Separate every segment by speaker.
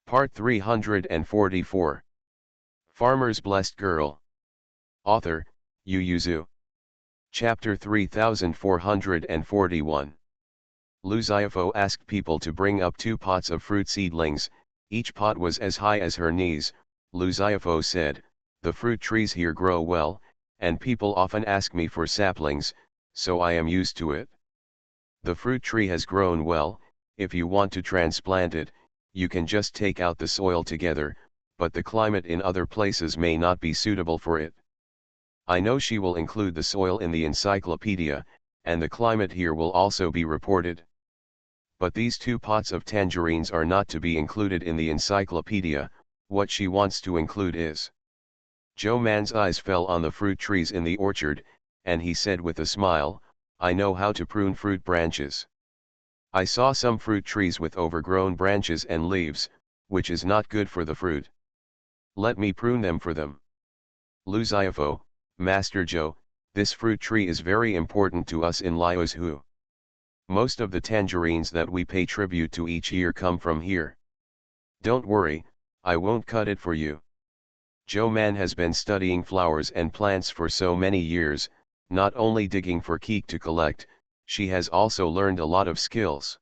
Speaker 1: Part 344. Farmer's Blessed Girl. Author, Yu Yuzu. Chapter 3441. Lu Xiaofo asked people to bring up 2 pots of fruit seedlings. Each pot was as high as her knees. Lu Xiaofo said, "The fruit trees here grow well, and people often ask me for saplings, so I am used to it. The fruit tree has grown well. If you want to transplant it, you can just take out the soil together, but the climate in other places may not be suitable for it. I know she will include the soil in the encyclopedia, and the climate here will also be reported. But these 2 pots of tangerines are not to be included in the encyclopedia. What she wants to include is." Zhou Man's eyes fell on the fruit trees in the orchard, and he said with a smile, "I know how to prune fruit branches. I saw some fruit trees with overgrown branches and leaves, which is not good for the fruit. Let me prune them for them." Lu Xiaofo, "Master Zhou, this fruit tree is very important to us in Liaozhu. Most of the tangerines that we pay tribute to each year come from here. Don't worry, I won't cut it for you." Zhou Man has been studying flowers and plants for so many years, not only digging for keek to collect, she has also learned a lot of skills.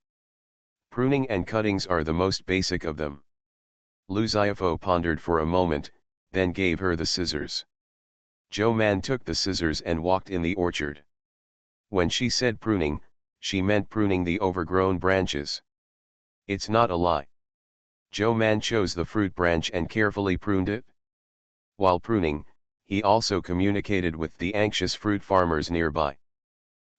Speaker 1: Pruning and cuttings are the most basic of them. Lu Xiaofo pondered for a moment, then gave her the scissors. Zhou Man took the scissors and walked in the orchard. When she said pruning, she meant pruning the overgrown branches. It's not a lie. Zhou Man chose the fruit branch and carefully pruned it. While pruning, he also communicated with the anxious fruit farmers nearby.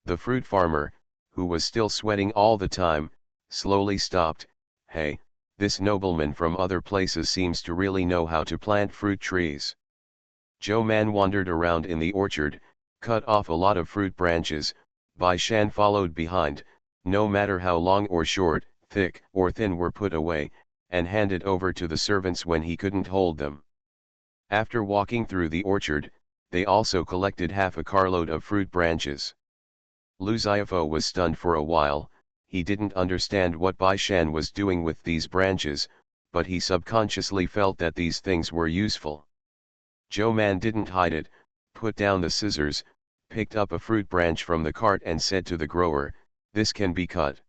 Speaker 1: The fruit farmer, who was still sweating all the time, slowly stopped. "Hey, this nobleman from other places seems to really know how to plant fruit trees." Zhou Man wandered around in the orchard, cut off a lot of fruit branches. Bai Shan followed behind, no matter how long or short, thick or thin were put away, and handed over to the servants when he couldn't hold them. After walking through the orchard, they also collected half a carload of fruit branches. Lu Xiaofo was stunned for a while. He didn't understand what Bai Shan was doing with these branches, but he subconsciously felt that these things were useful. Zhou Man didn't hide it, put down the scissors, picked up a fruit branch from the cart and said to the grower, "This can be cut."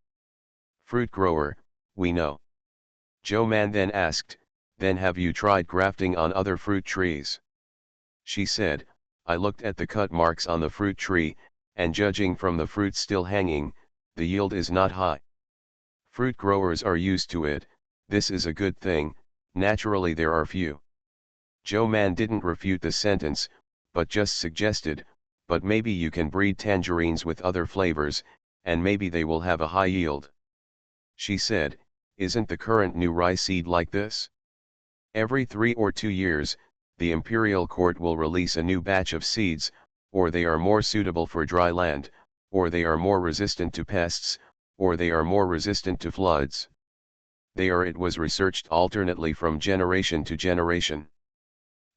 Speaker 1: "Fruit grower, we know." Zhou Man then asked, "Then have you tried grafting on other fruit trees?" She said, "I looked at the cut marks on the fruit tree, and judging from the fruit still hanging, the yield is not high. Fruit growers are used to it. This is a good thing. Naturally there are few." Zhou Man didn't refute the sentence, but just suggested, "But maybe you can breed tangerines with other flavors, and maybe they will have a high yield." She said, "Isn't the current new rice seed like this? Every 3 or 2 years, the imperial court will release a new batch of seeds, or they are more suitable for dry land, or they are more resistant to pests, or they are more resistant to floods. It was researched alternately from generation to generation."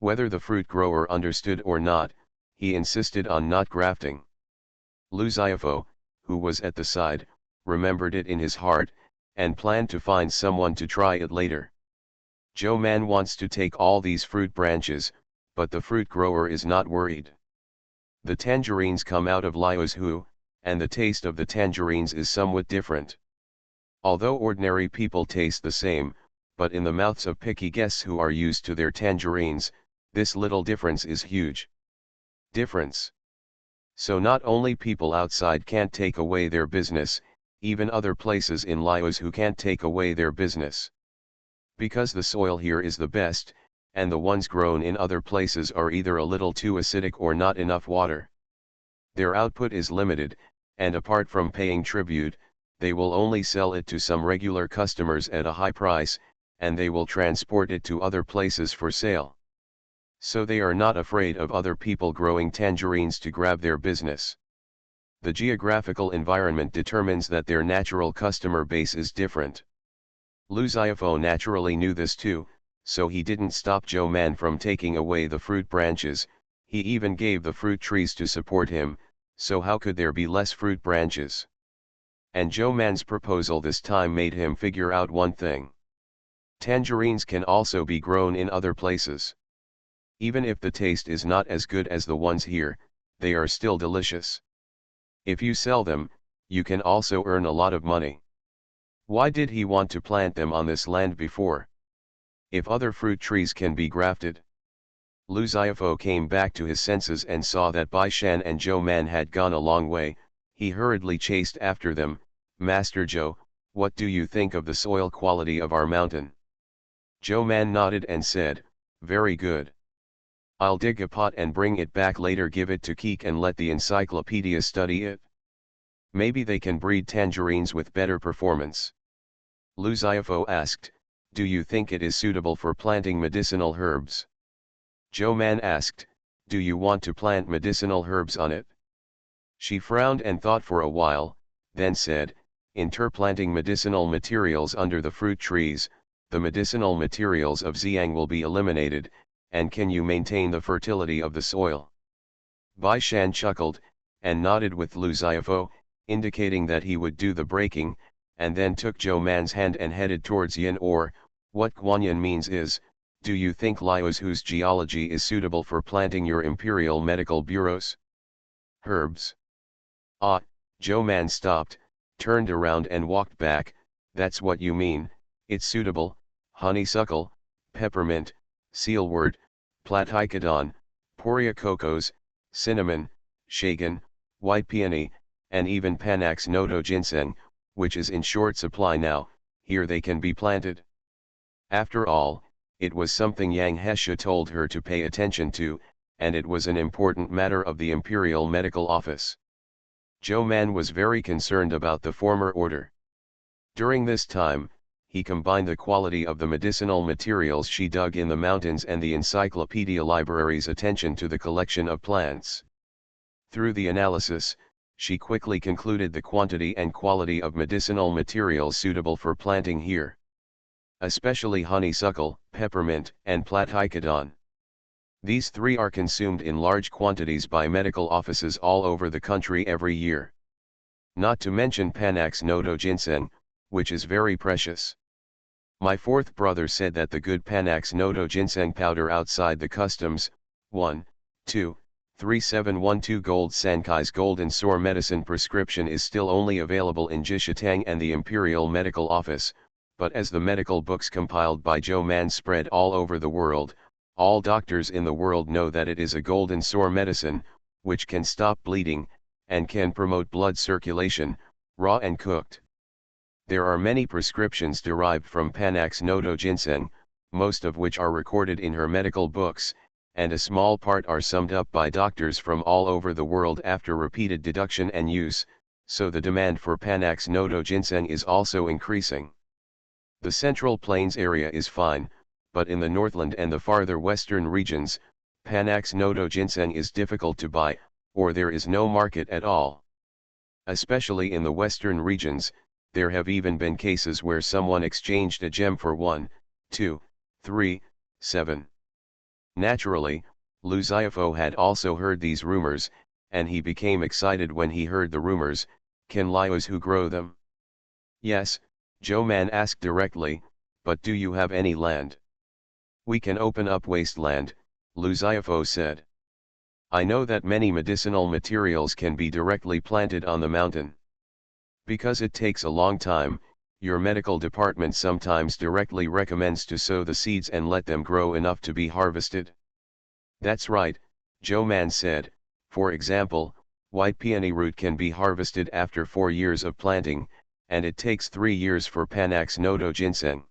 Speaker 1: Whether the fruit grower understood or not, he insisted on not grafting. Lu Xiaofo, who was at the side, remembered it in his heart, and planned to find someone to try it later. Zhou Man wants to take all these fruit branches, but the fruit grower is not worried. The tangerines come out of Liaozhu, and the taste of the tangerines is somewhat different. Although ordinary people taste the same, but in the mouths of picky guests who are used to their tangerines, this little difference is huge. Difference. So not only people outside can't take away their business, even other places in Liaozhu can't take away their business. Because the soil here is the best, and the ones grown in other places are either a little too acidic or not enough water. Their output is limited, and apart from paying tribute, they will only sell it to some regular customers at a high price, and they will transport it to other places for sale. So they are not afraid of other people growing tangerines to grab their business. The geographical environment determines that their natural customer base is different. Lu Xiaofo naturally knew this too, so he didn't stop Zhou Man from taking away the fruit branches. He even gave the fruit trees to support him, so how could there be less fruit branches? And Zhou Man's proposal this time made him figure out one thing. Tangerines can also be grown in other places. Even if the taste is not as good as the ones here, they are still delicious. If you sell them, you can also earn a lot of money. Why did he want to plant them on this land before? If other fruit trees can be grafted. Lu Xiaofo came back to his senses and saw that Bai Shan and Zhou Man had gone a long way. He hurriedly chased after them. Master Zhou, what do you think of the soil quality of our mountain? Zhou Man nodded and said, very good. I'll dig a pot and bring it back later, give it to Keek and let the encyclopedia study it. Maybe they can breed tangerines with better performance. Lu Xiaofo asked, do you think it is suitable for planting medicinal herbs? Zhou Man asked, do you want to plant medicinal herbs on it? She frowned and thought for a while, then said, planting medicinal materials under the fruit trees, the medicinal materials of Xiang will be eliminated, and can you maintain the fertility of the soil? Bai Shan chuckled, and nodded with Lu Xiaofo, indicating that he would do the breaking, and then took Zhou Man's hand and headed towards Yin, or, what Guanyin means is, do you think Laos whose geology is suitable for planting your imperial medical bureaus? Herbs. Ah, Zhou Man stopped, turned around and walked back. That's what you mean, it's suitable, honeysuckle, peppermint, sealwort, platycodon, poria cocos, cinnamon, shagan, white peony, and even Panax noto ginseng, which is in short supply now. Here they can be planted. After all, it was something Yang Hesha told her to pay attention to, and it was an important matter of the Imperial Medical Office. Zhou Man was very concerned about the former order. During this time, he combined the quality of the medicinal materials she dug in the mountains and the encyclopedia library's attention to the collection of plants. Through the analysis, she quickly concluded the quantity and quality of medicinal materials suitable for planting here. Especially honeysuckle, peppermint, and platycodon. These three are consumed in large quantities by medical offices all over the country every year. Not to mention Panax noto ginseng, which is very precious. My fourth brother said that the good Panax noto ginseng powder outside the customs, 1, 2, 3712 Gold Sankai's Golden Sore medicine prescription is still only available in Jishitang and the Imperial Medical Office, but as the medical books compiled by Zhou Man spread all over the world, all doctors in the world know that it is a golden sore medicine, which can stop bleeding, and can promote blood circulation, raw and cooked. There are many prescriptions derived from Panax noto ginseng, most of which are recorded in her medical books, and a small part are summed up by doctors from all over the world after repeated deduction and use, so the demand for Panax noto ginseng is also increasing. The Central Plains area is fine, but in the Northland and the farther western regions, Panax noto ginseng is difficult to buy, or there is no market at all. Especially in the western regions, there have even been cases where someone exchanged a gem for 1, 2, 3, 7. Naturally, Lu Xiaofo had also heard these rumors, and he became excited when he heard the rumors. Can Laos who grow them? Yes, Zhou Man asked directly, but do you have any land? We can open up wasteland, Lu Xiaofo said. I know that many medicinal materials can be directly planted on the mountain. Because it takes a long time, your medical department sometimes directly recommends to sow the seeds and let them grow enough to be harvested. That's right, Zhou Man said. For example, white peony root can be harvested after 4 years of planting, and it takes 3 years for Panax noto ginseng.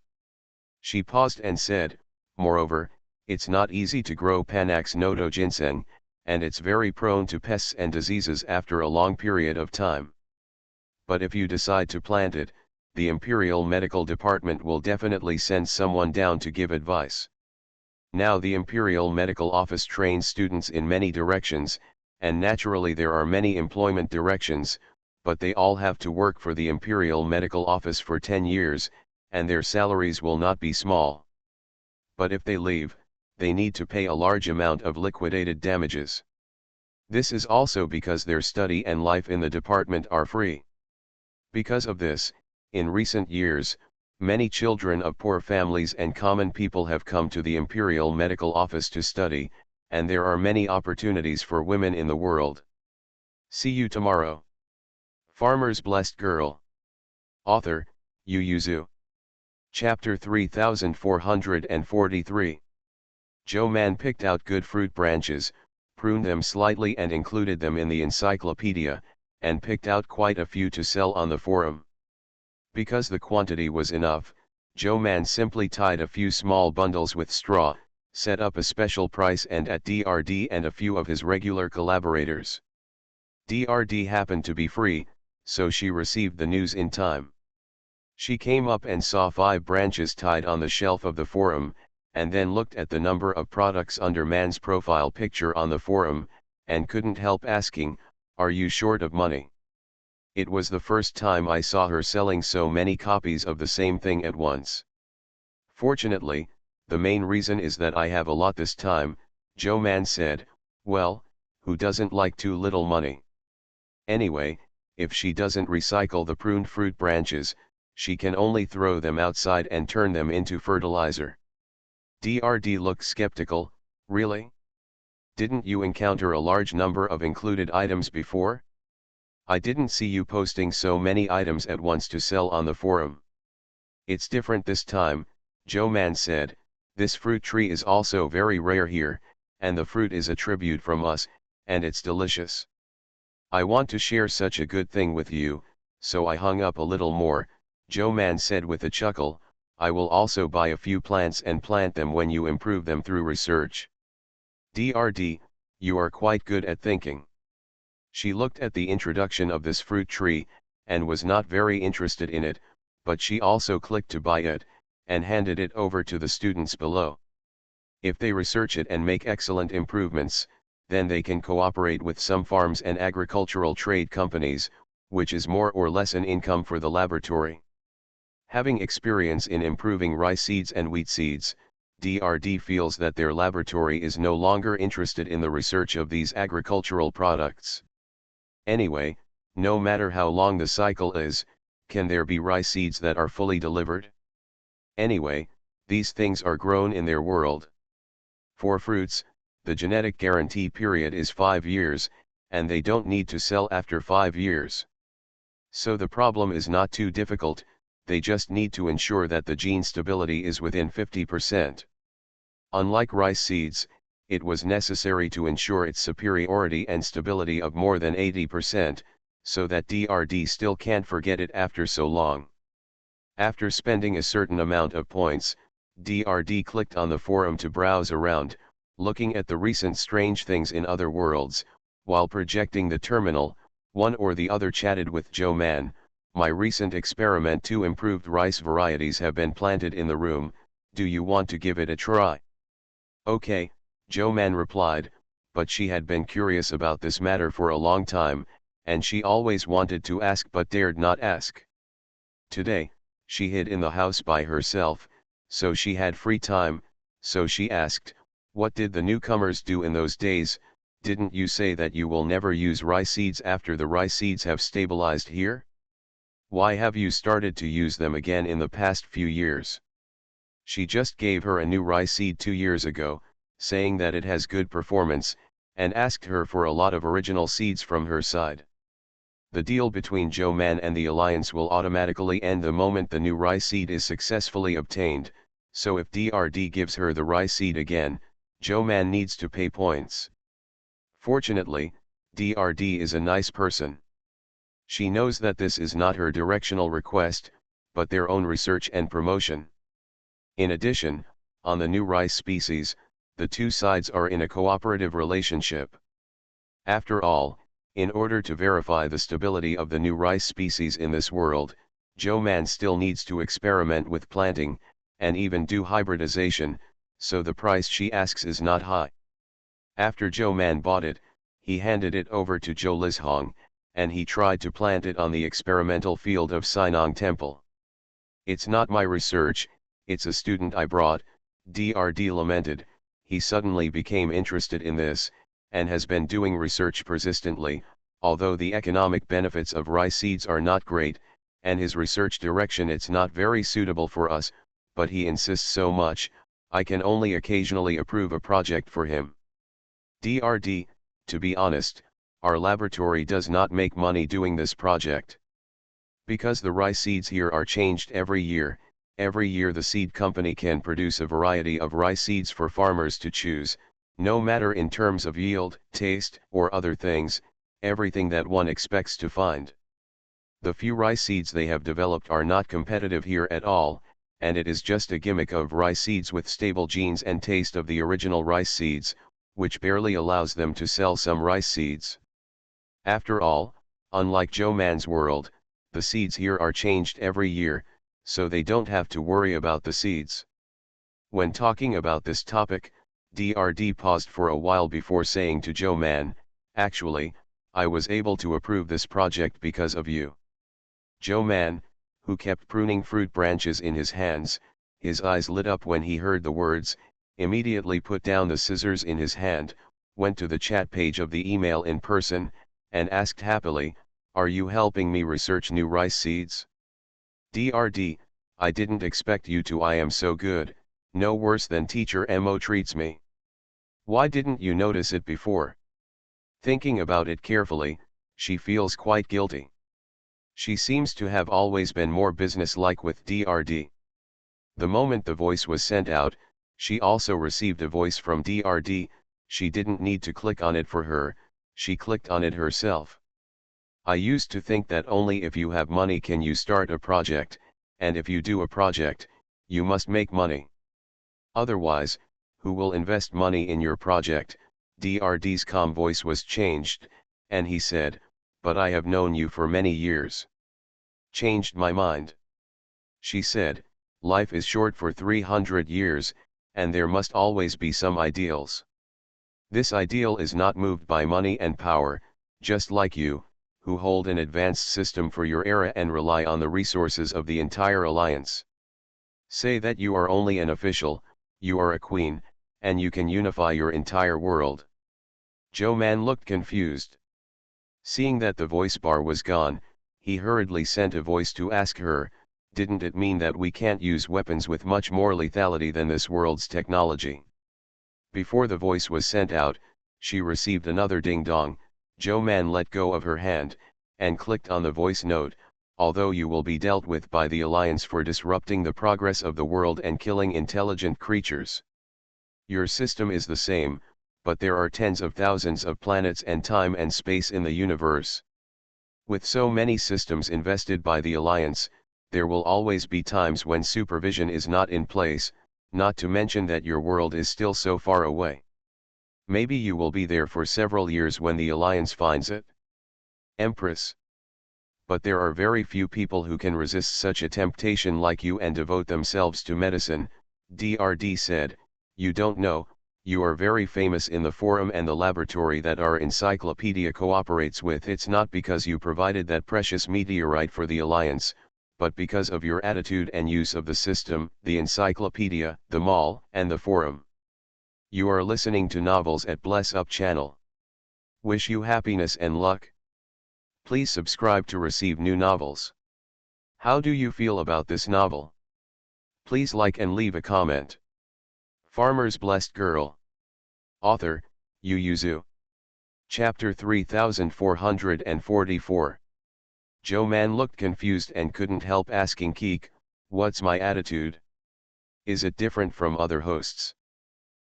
Speaker 1: She paused and said, moreover, it's not easy to grow Panax noto ginseng, and it's very prone to pests and diseases after a long period of time. But if you decide to plant it, the Imperial Medical Department will definitely send someone down to give advice. Now the Imperial Medical Office trains students in many directions, and naturally there are many employment directions, but they all have to work for the Imperial Medical Office for 10 years, and their salaries will not be small. But if they leave, they need to pay a large amount of liquidated damages. This is also because their study and life in the department are free. Because of this, in recent years, Many children of poor families and common people have come to the Imperial Medical Office to study, and there are many opportunities for women in the world. See you tomorrow. Farmer's Blessed Girl. Author, Yu Yuzu. Chapter 3443. Joe Man picked out good fruit branches, pruned them slightly and included them in the encyclopedia, and picked out quite a few to sell on the forum. Because the quantity was enough, Joe Man simply tied a few small bundles with straw, set up a special price and at DRD and a few of his regular collaborators. DRD happened to be free, so she received the news in time. She came up and saw 5 branches tied on the shelf of the forum, and then looked at the number of products under Man's profile picture on the forum, and couldn't help asking, "Are you short of money?" It was the first time I saw her selling so many copies of the same thing at once. Fortunately, the main reason is that I have a lot this time, Joe Man said. Well, who doesn't like too little money? Anyway, if she doesn't recycle the pruned fruit branches, she can only throw them outside and turn them into fertilizer. DRD looked skeptical. Really? Didn't you encounter a large number of included items before? I didn't see you posting so many items at once to sell on the forum. It's different this time, Joe Man said. This fruit tree is also very rare here, and the fruit is a tribute from us, and it's delicious. I want to share such a good thing with you, so I hung up a little more, Joe Man said with a chuckle. I will also buy a few plants and plant them when you improve them through research. DRD, you are quite good at thinking. She looked at the introduction of this fruit tree, and was not very interested in it, but she also clicked to buy it, and handed it over to the students below. If they research it and make excellent improvements, then they can cooperate with some farms and agricultural trade companies, which is more or less an income for the laboratory. Having experience in improving rice seeds and wheat seeds, DRD feels that their laboratory is no longer interested in the research of these agricultural products. Anyway, no matter how long the cycle is, can there be rice seeds that are fully delivered? Anyway, these things are grown in their world. For fruits, the genetic guarantee period is 5 years, and they don't need to sell after 5 years. So the problem is not too difficult, they just need to ensure that the gene stability is within 50%. Unlike rice seeds, it was necessary to ensure its superiority and stability of more than 80%, so that DRD still can't forget it after so long. After spending a certain amount of points, DRD clicked on the forum to browse around, looking at the recent strange things in other worlds. While projecting the terminal, one or the other chatted with Joe Man. My recent experiment, 2 improved rice varieties have been planted in the room, do you want to give it a try? Okay, Joe Man replied, but she had been curious about this matter for a long time, and she always wanted to ask but dared not ask. Today, she hid in the house by herself, so she had free time, so she asked, what did the newcomers do in those days? Didn't you say that you will never use rice seeds after the rice seeds have stabilized here? Why have you started to use them again in the past few years? She just gave her a new rice seed 2 years ago, saying that it has good performance, and asked her for a lot of original seeds from her side. The deal between Joe Man and the alliance will automatically end the moment the new rice seed is successfully obtained, so if DRD gives her the rice seed again, Joe Man needs to pay points. Fortunately, DRD is a nice person. She knows that this is not her directional request, but their own research and promotion. In addition, on the new rice species, the 2 sides are in a cooperative relationship. After all, in order to verify the stability of the new rice species in this world, Joe Man still needs to experiment with planting, and even do hybridization, so the price she asks is not high. After Joe Man bought it, he handed it over to Zhou Lizhong, and he tried to plant it on the experimental field of Sinong Temple. It's not my research, it's a student I brought, DRD lamented. He suddenly became interested in this, and has been doing research persistently. Although the economic benefits of rice seeds are not great, and his research direction it's not very suitable for us, but he insists so much, I can only occasionally approve a project for him. DRD, to be honest, our laboratory does not make money doing this project. Because the rice seeds here are changed every year the seed company can produce a variety of rice seeds for farmers to choose, no matter in terms of yield, taste, or other things, everything that one expects to find. The few rice seeds they have developed are not competitive here at all, and it is just a gimmick of rice seeds with stable genes and taste of the original rice seeds, which barely allows them to sell some rice seeds. After all, unlike Joe Man's world, the seeds here are changed every year, so they don't have to worry about the seeds. When talking about this topic, DRD paused for a while before saying to Joe Man, "Actually, I was able to approve this project because of you." Joe Man, who kept pruning fruit branches in his hands, his eyes lit up when he heard the words, immediately put down the scissors in his hand, went to the chat page of the email in person, and asked happily, "Are you helping me research new rice seeds?" DRD, I didn't expect you to. I am so good, no worse than teacher Mo treats me. Why didn't you notice it before? Thinking about it carefully, she feels quite guilty. She seems to have always been more business-like with DRD. The moment the voice was sent out, she also received a voice from DRD, she didn't need to click on it for her, she clicked on it herself. I used to think that only if you have money can you start a project, and if you do a project, you must make money. Otherwise, who will invest money in your project? DRD's calm voice was changed, and he said, "But I have known you for many years." Changed my mind. She said, "Life is short for 300 years, and there must always be some ideals. This ideal is not moved by money and power, just like you, who hold an advanced system for your era and rely on the resources of the entire alliance. Say that you are only an official, you are a queen, and you can unify your entire world." Joe Man looked confused. Seeing that the voice bar was gone, he hurriedly sent a voice to ask her, "Didn't it mean that we can't use weapons with much more lethality than this world's technology?" Before the voice was sent out, she received another ding-dong. Joe Man let go of her hand, and clicked on the voice note, "Although you will be dealt with by the Alliance for disrupting the progress of the world and killing intelligent creatures. Your system is the same, but there are tens of thousands of planets and time and space in the universe. With so many systems invested by the Alliance, there will always be times when supervision is not in place, not to mention that your world is still so far away. Maybe you will be there for several years when the Alliance finds it. Empress. But there are very few people who can resist such a temptation like you and devote themselves to medicine," DRD said. "You don't know, you are very famous in the forum and the laboratory that our encyclopedia cooperates with. It's not because you provided that precious meteorite for the Alliance, but because of your attitude and use of the system, the encyclopedia, the mall, and the forum. You are listening to Novels at Bless Up channel. Wish you happiness and luck. Please subscribe to receive new novels. How do you feel about this novel? Please like and leave a comment. Farmer's Blessed Girl. Author, Yu Yuzu. Chapter 3444. Joe Man looked confused and couldn't help asking Keek, "What's my attitude? Is it different from other hosts?"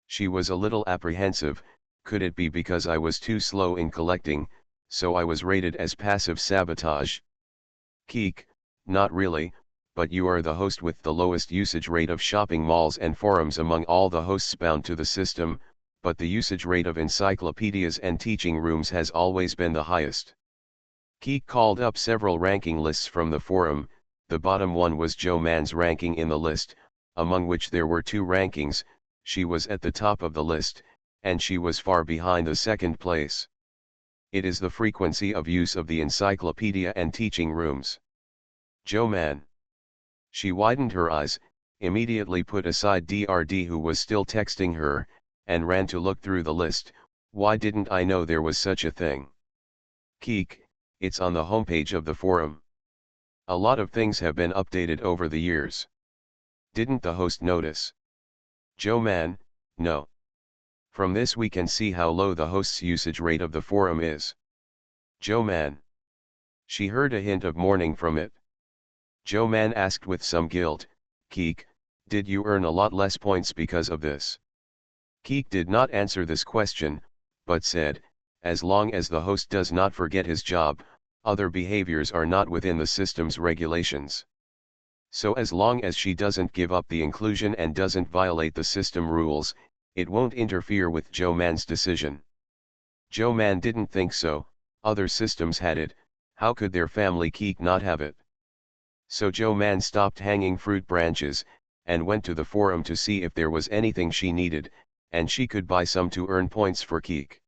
Speaker 1: She was a little apprehensive. Could it be because I was too slow in collecting, so I was rated as passive sabotage? Keek, not really, but you are the host with the lowest usage rate of shopping malls and forums among all the hosts bound to the system, but the usage rate of encyclopedias and teaching rooms has always been the highest. Keek called up several ranking lists from the forum. The bottom one was Joe Man's ranking in the list, among which there were two rankings. She was at the top of the list, and she was far behind the second place. It is the frequency of use of the encyclopedia and teaching rooms. Joe Man. She widened her eyes, immediately put aside DRD who was still texting her, and ran to look through the list. Why didn't I know there was such a thing? Keek, it's on the homepage of the forum. A lot of things have been updated over the years. Didn't the host notice? Joe Man, no. From this we can see how low the host's usage rate of the forum is. Joe Man. She heard a hint of mourning from it. Joe Man asked with some guilt, Keek, did you earn a lot less points because of this? Keek did not answer this question, but said, as long as the host does not forget his job, other behaviors are not within the system's regulations. So as long as she doesn't give up the inclusion and doesn't violate the system rules, it won't interfere with Joe Man's decision. Joe Man didn't think so, other systems had it, how could their family Keek not have it? So Joe Man stopped hanging fruit branches, and went to the forum to see if there was anything she needed, and she could buy some to earn points for Keek.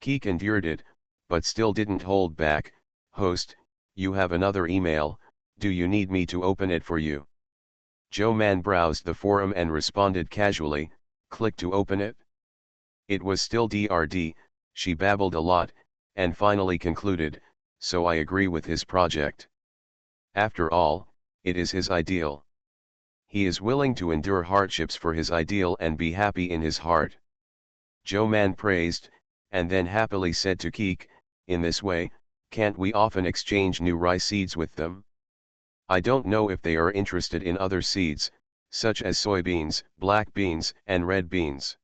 Speaker 1: Keek endured it, but still didn't hold back. Host, you have another email, do you need me to open it for you? Joe Man browsed the forum and responded casually, click to open it. It was still DRD, she babbled a lot, and finally concluded, so I agree with his project. After all, it is his ideal. He is willing to endure hardships for his ideal and be happy in his heart. Joe Man praised, and then happily said to Keek, in this way, can't we often exchange new rice seeds with them? I don't know if they are interested in other seeds, such as soybeans, black beans, and red beans.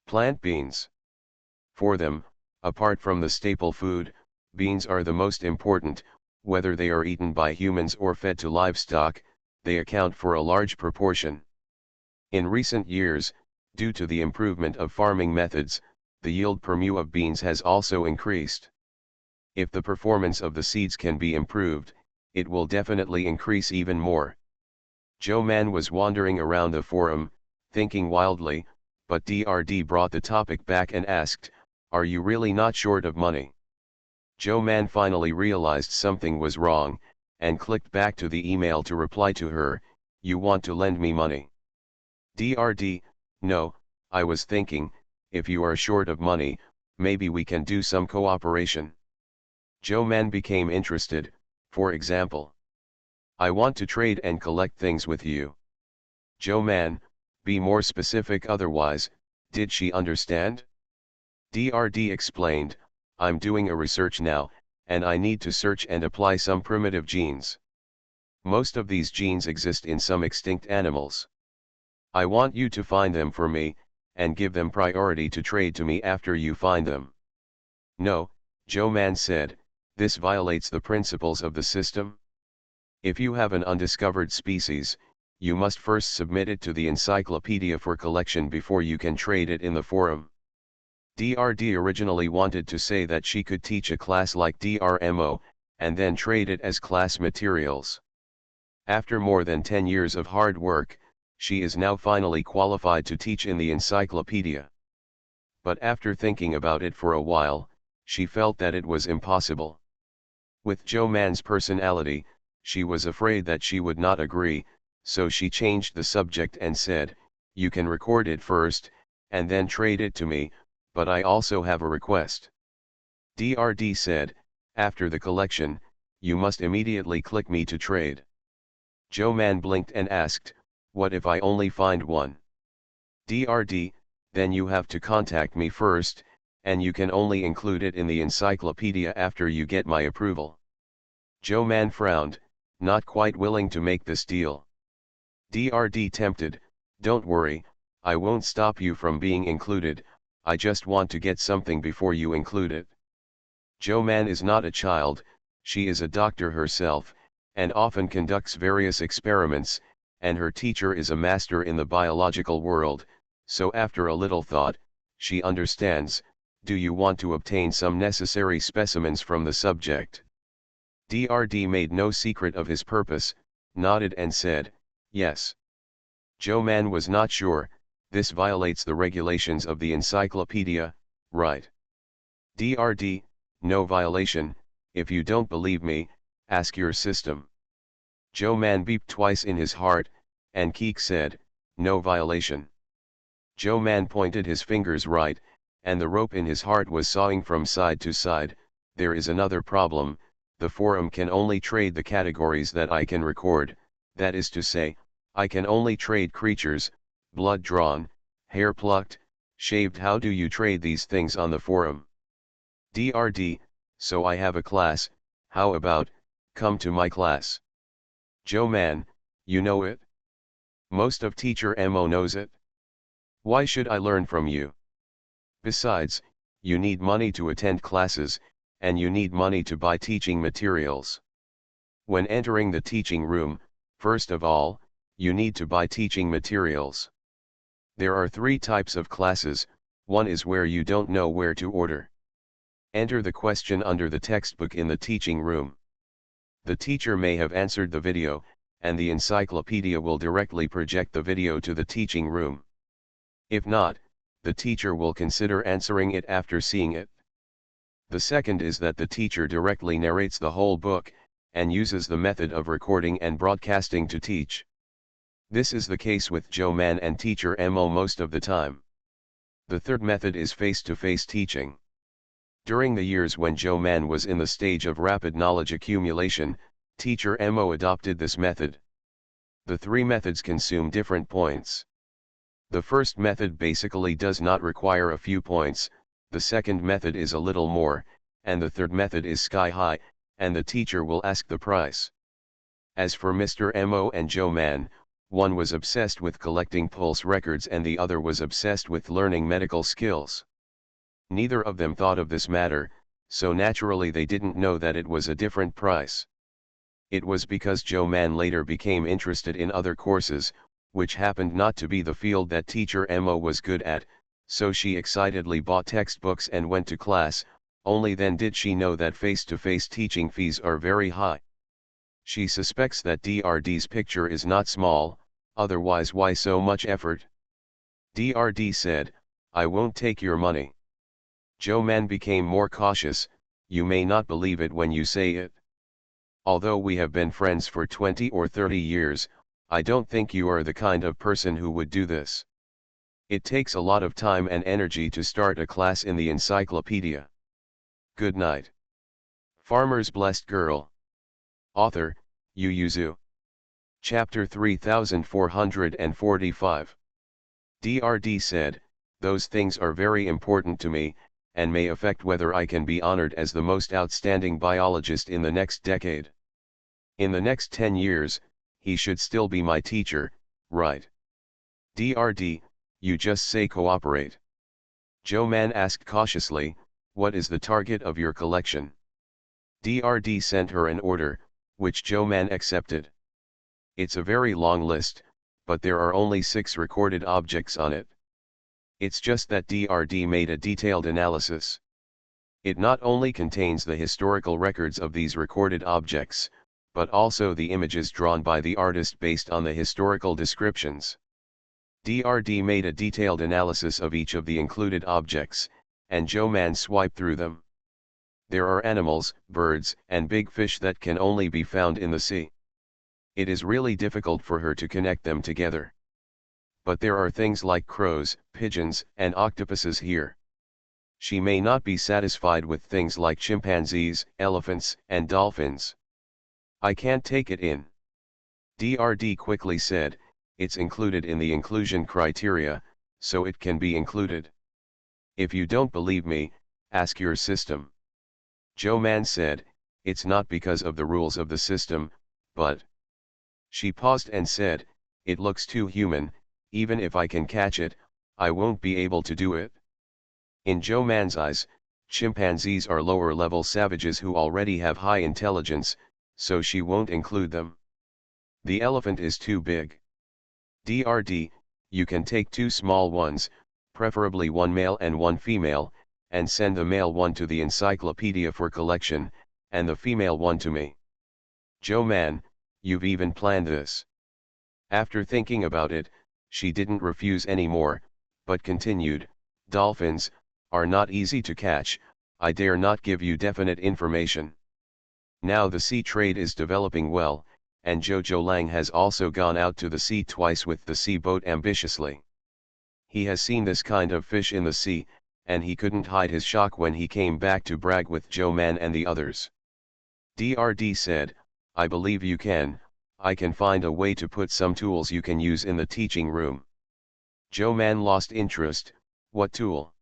Speaker 1: Plant beans. For them, apart from the staple food, beans are the most important, whether they are eaten by humans or fed to livestock, they account for a large proportion. In recent years, due to the improvement of farming methods, the yield per mu of beans has also increased. If the performance of the seeds can be improved, it will definitely increase even more. Joe Man was wandering around the forum, thinking wildly, but DRD brought the topic back and asked, are you really not short of money? Joe Man finally realized something was wrong, and clicked back to the email to reply to her, you want to lend me money? DRD, no, I was thinking, if you are short of money, maybe we can do some cooperation. Joe Man became interested, for example. I want to trade and collect things with you. Joe Man, be more specific otherwise, did she understand? DRD explained, I'm doing a research now, and I need to search and apply some primitive genes. Most of these genes exist in some extinct animals. I want you to find them for me, and give them priority to trade to me after you find them. No, Joe Man said, this violates the principles of the system. If you have an undiscovered species, you must first submit it to the encyclopedia for collection before you can trade it in the forum. DRD originally wanted to say that she could teach a class like DRMO, and then trade it as class materials. After more than 10 years of hard work, she is now finally qualified to teach in the encyclopedia. But after thinking about it for a while, she felt that it was impossible. With Joe Man's personality, she was afraid that she would not agree, so she changed the subject and said, you can record it first, and then trade it to me, but I also have a request. DRD said, after the collection, you must immediately click me to trade. Joe Man blinked and asked, what if I only find one? DRD, then you have to contact me first, and you can only include it in the encyclopedia after you get my approval. Joe Man frowned, not quite willing to make this deal. DRD tempted, don't worry, I won't stop you from being included, I just want to get something before you include it. Joe Man is not a child, she is a doctor herself, and often conducts various experiments, and her teacher is a master in the biological world, so after a little thought, she understands, do you want to obtain some necessary specimens from the subject? DRD made no secret of his purpose, nodded and said, yes. Joe Man was not sure, this violates the regulations of the encyclopedia, right? DRD, no violation, if you don't believe me, ask your system. Joe Man beeped twice in his heart, and Keek said, no violation. Joe Man pointed his fingers right, and the rope in his heart was sawing from side to side, there is another problem, the forum can only trade the categories that I can record, that is to say, I can only trade creatures, blood drawn, hair plucked, shaved. How do you trade these things on the forum? DRD, so I have a class, how about, come to my class? Joe man, you know it? Most of teacher Mo knows it. Why should I learn from you? Besides, you need money to attend classes, and you need money to buy teaching materials. When entering the teaching room, first of all, you need to buy teaching materials. There are 3 types of classes. One is where you don't know where to order. Enter the question under the textbook in the teaching room. The teacher may have answered the video, and the encyclopedia will directly project the video to the teaching room. If not, the teacher will consider answering it after seeing it. The second is that the teacher directly narrates the whole book, and uses the method of recording and broadcasting to teach. This is the case with Joe Man and teacher Mo most of the time. The third method is face-to-face teaching. During the years when Joe Man was in the stage of rapid knowledge accumulation, teacher Mo adopted this method. The 3 methods consume different points. The first method basically does not require a few points, the second method is a little more, and the third method is sky high, and the teacher will ask the price. As for Mr. Mo and Joe Man, one was obsessed with collecting pulse records and the other was obsessed with learning medical skills. Neither of them thought of this matter, so naturally they didn't know that it was a different price. It was because Joe Man later became interested in other courses, which happened not to be the field that teacher Mo was good at, so she excitedly bought textbooks and went to class. Only then did she know that face-to-face teaching fees are very high. She suspects that DRD's picture is not small, otherwise why so much effort? DRD said, I won't take your money. Joe Man became more cautious, you may not believe it when you say it. Although we have been friends for 20 or 30 years, I don't think you are the kind of person who would do this. It takes a lot of time and energy to start a class in the encyclopedia. Good night. Farmer's Blessed Girl. Author, Yu Yuzu. Chapter 3445. DRD said, those things are very important to me, and may affect whether I can be honored as the most outstanding biologist in the next decade. In the next 10 years, he should still be my teacher, right? DRD, you just say cooperate. Joe Man asked cautiously, what is the target of your collection? DRD sent her an order, which Joe Man accepted. It's a very long list, but there are only 6 recorded objects on it. It's just that DRD made a detailed analysis. It not only contains the historical records of these recorded objects, but also the images drawn by the artist based on the historical descriptions. DRD made a detailed analysis of each of the included objects, and Joe Man swiped through them. There are animals, birds, and big fish that can only be found in the sea. It is really difficult for her to connect them together. But there are things like crows, pigeons, and octopuses here. She may not be satisfied with things like chimpanzees, elephants, and dolphins. I can't take it in. DRD quickly said, it's included in the inclusion criteria, so it can be included. If you don't believe me, ask your system. Joe Man said, it's not because of the rules of the system, but... She paused and said, it looks too human, even if I can catch it, I won't be able to do it. In Joe Man's eyes, chimpanzees are lower-level savages who already have high intelligence, so she won't include them. The elephant is too big. DRD, you can take 2 small ones, preferably one male and one female, and send the male one to the encyclopedia for collection, and the female one to me. Joe Man, you've even planned this. After thinking about it, she didn't refuse anymore, but continued, dolphins are not easy to catch, I dare not give you definite information. Now the sea trade is developing well, and Jojo Lang has also gone out to the sea twice with the sea boat ambitiously. He has seen this kind of fish in the sea, and he couldn't hide his shock when he came back to brag with Joe Man and the others. DRD said, I believe you can, I can find a way to put some tools you can use in the teaching room. Joe Man lost interest. What tool?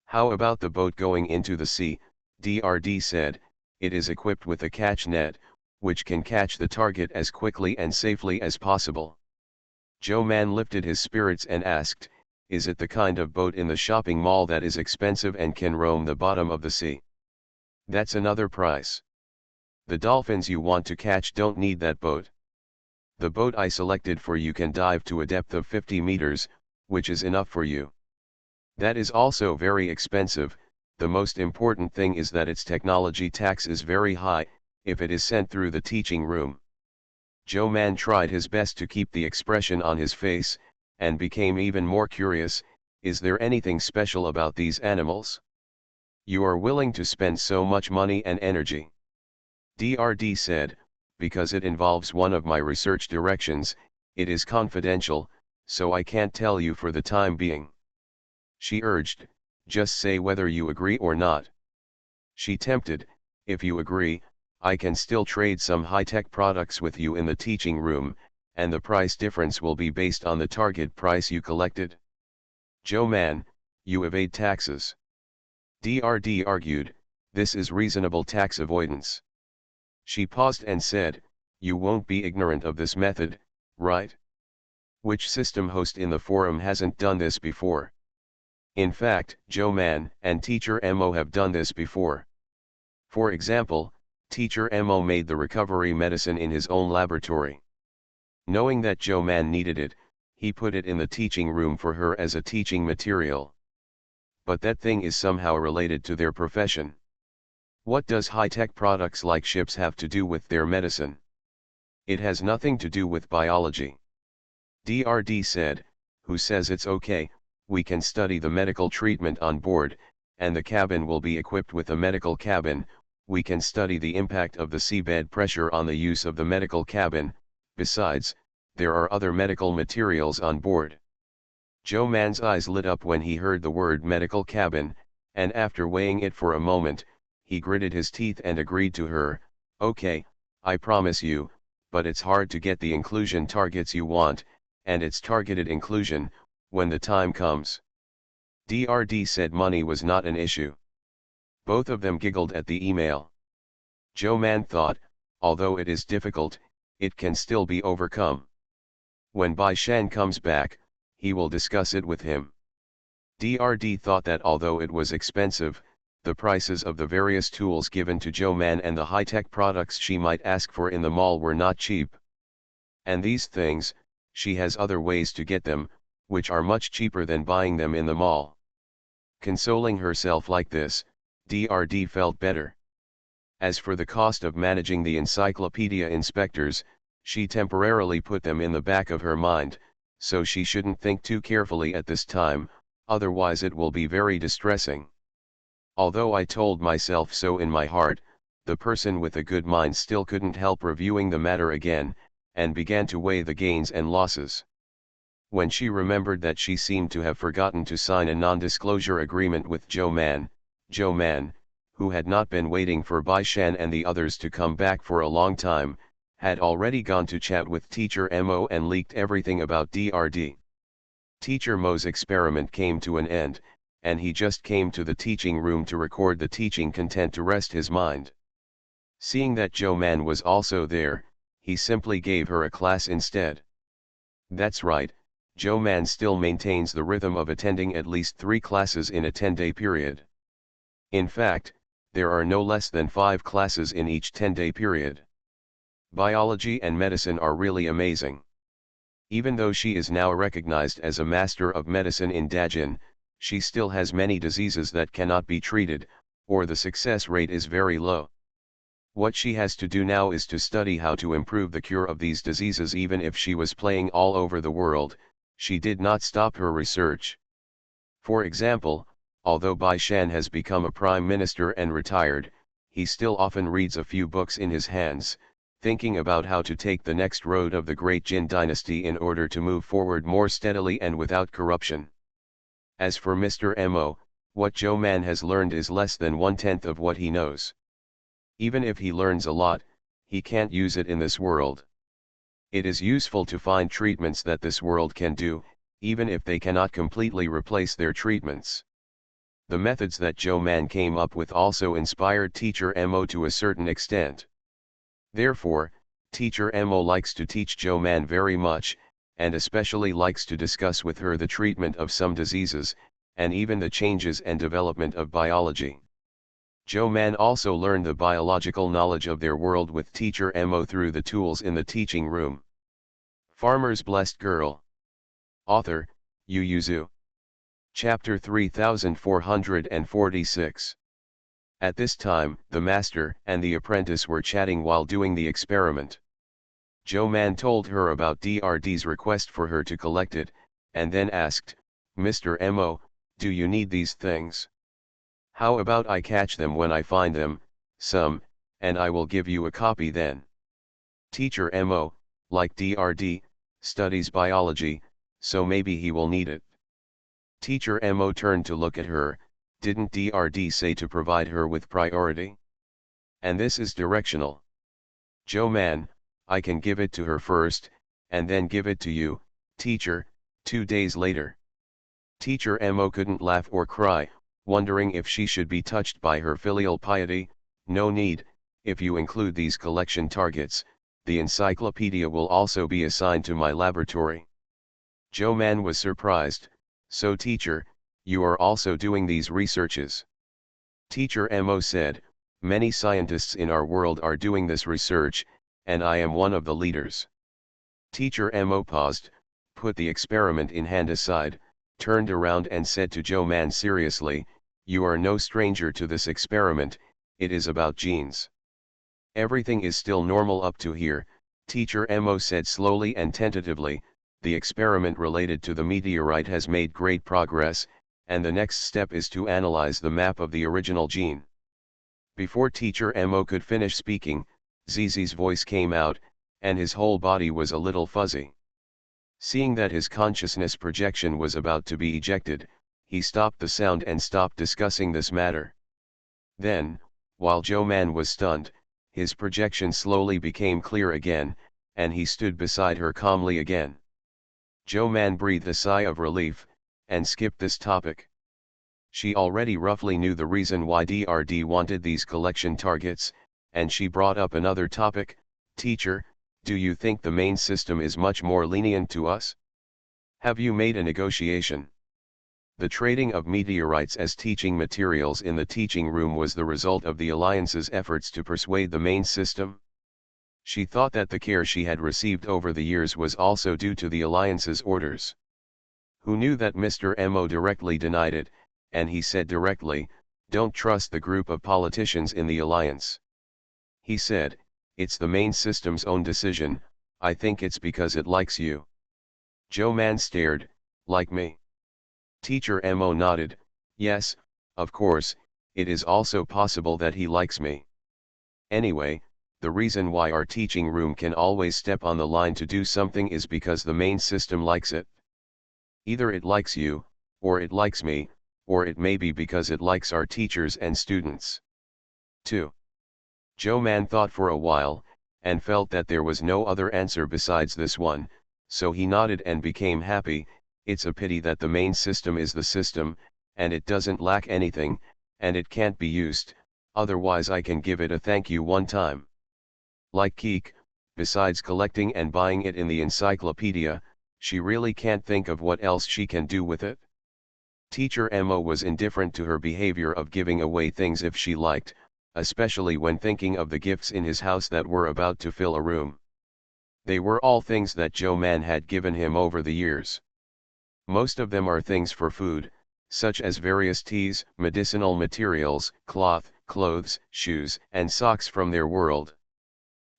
Speaker 1: How about the boat going into the sea? DRD said, it is equipped with a catch net, which can catch the target as quickly and safely as possible. Joe Man lifted his spirits and asked, is it the kind of boat in the shopping mall that is expensive and can roam the bottom of the sea? That's another price. The dolphins you want to catch don't need that boat. The boat I selected for you can dive to a depth of 50 meters, which is enough for you. That is also very expensive. The most important thing is that its technology tax is very high, if it is sent through the teaching room. Joe Man tried his best to keep the expression on his face, and became even more curious, is there anything special about these animals? You are willing to spend so much money and energy. DRD said, because it involves one of my research directions, it is confidential, so I can't tell you for the time being. She urged, just say whether you agree or not. She tempted, if you agree, I can still trade some high-tech products with you in the teaching room, and the price difference will be based on the target price you collected. Joe Man, you evade taxes. DRD argued, this is reasonable tax avoidance. She paused and said, you won't be ignorant of this method, right? Which system host in the forum hasn't done this before? In fact, Joe Man and Teacher Mo have done this before. For example, Teacher Mo made the recovery medicine in his own laboratory. Knowing that Joe Man needed it, he put it in the teaching room for her as a teaching material. But that thing is somehow related to their profession. What does high-tech products like ships have to do with their medicine? It has nothing to do with biology. DRD said, who says it's okay, we can study the medical treatment on board, and the cabin will be equipped with a medical cabin, we can study the impact of the seabed pressure on the use of the medical cabin, besides, there are other medical materials on board. Joe Man's eyes lit up when he heard the word medical cabin, and after weighing it for a moment, he gritted his teeth and agreed to her, okay, I promise you, but it's hard to get the inclusion targets you want, and it's targeted inclusion, when the time comes. DRD said money was not an issue. Both of them giggled at the email. Joe Man thought, although it is difficult, it can still be overcome. When Bai Shan comes back, he will discuss it with him. DRD thought that although it was expensive, the prices of the various tools given to Joe Man and the high-tech products she might ask for in the mall were not cheap. And these things, she has other ways to get them, which are much cheaper than buying them in the mall. Consoling herself like this, DRD felt better. As for the cost of managing the encyclopedia inspectors, she temporarily put them in the back of her mind, so she shouldn't think too carefully at this time, otherwise it will be very distressing. Although I told myself so in my heart, the person with a good mind still couldn't help reviewing the matter again, and began to weigh the gains and losses. When she remembered that she seemed to have forgotten to sign a non-disclosure agreement with Joe Man, who had not been waiting for Bai Shan and the others to come back for a long time, had already gone to chat with Teacher Mo and leaked everything about DRD. Teacher Mo's experiment came to an end, and he just came to the teaching room to record the teaching content to rest his mind. Seeing that Joe Man was also there, he simply gave her a class instead. That's right, Joe Man still maintains the rhythm of attending at least 3 classes in a 10-day period. In fact, there are no less than 5 classes in each 10-day period. Biology and medicine are really amazing. Even though she is now recognized as a master of medicine in Dajin, she still has many diseases that cannot be treated, or the success rate is very low. What she has to do now is to study how to improve the cure of these diseases. Even if she was playing all over the world, she did not stop her research. For example, although Bai Shan has become a prime minister and retired, he still often reads a few books in his hands, thinking about how to take the next road of the great Jin dynasty in order to move forward more steadily and without corruption. As for Mr. Mo, what Joe Man has learned is less than 1/10 of what he knows. Even if he learns a lot, he can't use it in this world. It is useful to find treatments that this world can do, even if they cannot completely replace their treatments. The methods that Joe Man came up with also inspired Teacher Mo to a certain extent. Therefore, Teacher Mo likes to teach Joe Man very much, and especially likes to discuss with her the treatment of some diseases, and even the changes and development of biology. Joe Man also learned the biological knowledge of their world with Teacher Mo through the tools in the teaching room. Farmer's Blessed Girl. Author, Yu Yuzu. Chapter 3446. At this time, the master and the apprentice were chatting while doing the experiment. Joe Man told her about DRD's request for her to collect it, and then asked, "Mr. Mo, do you need these things? How about I catch them when I find them, some, and I will give you a copy then." Teacher Mo, like DRD, studies biology, so maybe he will need it. Teacher Mo turned to look at her. Didn't DRD say to provide her with priority? And this is directional. Joe Man, I can give it to her first, and then give it to you, teacher, 2 days later. Teacher Mo couldn't laugh or cry, wondering if she should be touched by her filial piety. No need, if you include these collection targets, the encyclopedia will also be assigned to my laboratory. Joe Man was surprised. So teacher, you are also doing these researches? Teacher Mo said, many scientists in our world are doing this research, and I am one of the leaders. Teacher Mo paused, put the experiment in hand aside, turned around and said to Joe Man seriously, you are no stranger to this experiment, it is about genes. Everything is still normal up to here, Teacher Mo said slowly and tentatively. The experiment related to the meteorite has made great progress, and the next step is to analyze the map of the original gene. Before Teacher Mo could finish speaking, Zizi's voice came out, and his whole body was a little fuzzy. Seeing that his consciousness projection was about to be ejected, he stopped the sound and stopped discussing this matter. Then, while Joe Man was stunned, his projection slowly became clear again, and he stood beside her calmly again. Joe Man breathed a sigh of relief, and skipped this topic. She already roughly knew the reason why DRD wanted these collection targets, and she brought up another topic. Teacher, do you think the main system is much more lenient to us? Have you made a negotiation? The trading of meteorites as teaching materials in the teaching room was the result of the Alliance's efforts to persuade the main system. She thought that the care she had received over the years was also due to the Alliance's orders. Who knew that Mr. Mo directly denied it, and he said directly, don't trust the group of politicians in the Alliance. He said, it's the main system's own decision, I think it's because it likes you. Joe Man stared, like me. Teacher Mo nodded, yes, of course, it is also possible that he likes me. Anyway, the reason why our teaching room can always step on the line to do something is because the main system likes it. Either it likes you, or it likes me, or it may be because it likes our teachers and students. 2. Joe Man thought for a while, and felt that there was no other answer besides this one, so he nodded and became happy. It's a pity that the main system is the system, and it doesn't lack anything, and it can't be used, otherwise I can give it a thank you one time. Like Keek, besides collecting and buying it in the encyclopedia, she really can't think of what else she can do with it. Teacher Mo was indifferent to her behavior of giving away things if she liked, especially when thinking of the gifts in his house that were about to fill a room. They were all things that Joe Man had given him over the years. Most of them are things for food, such as various teas, medicinal materials, cloth, clothes, shoes, and socks from their world.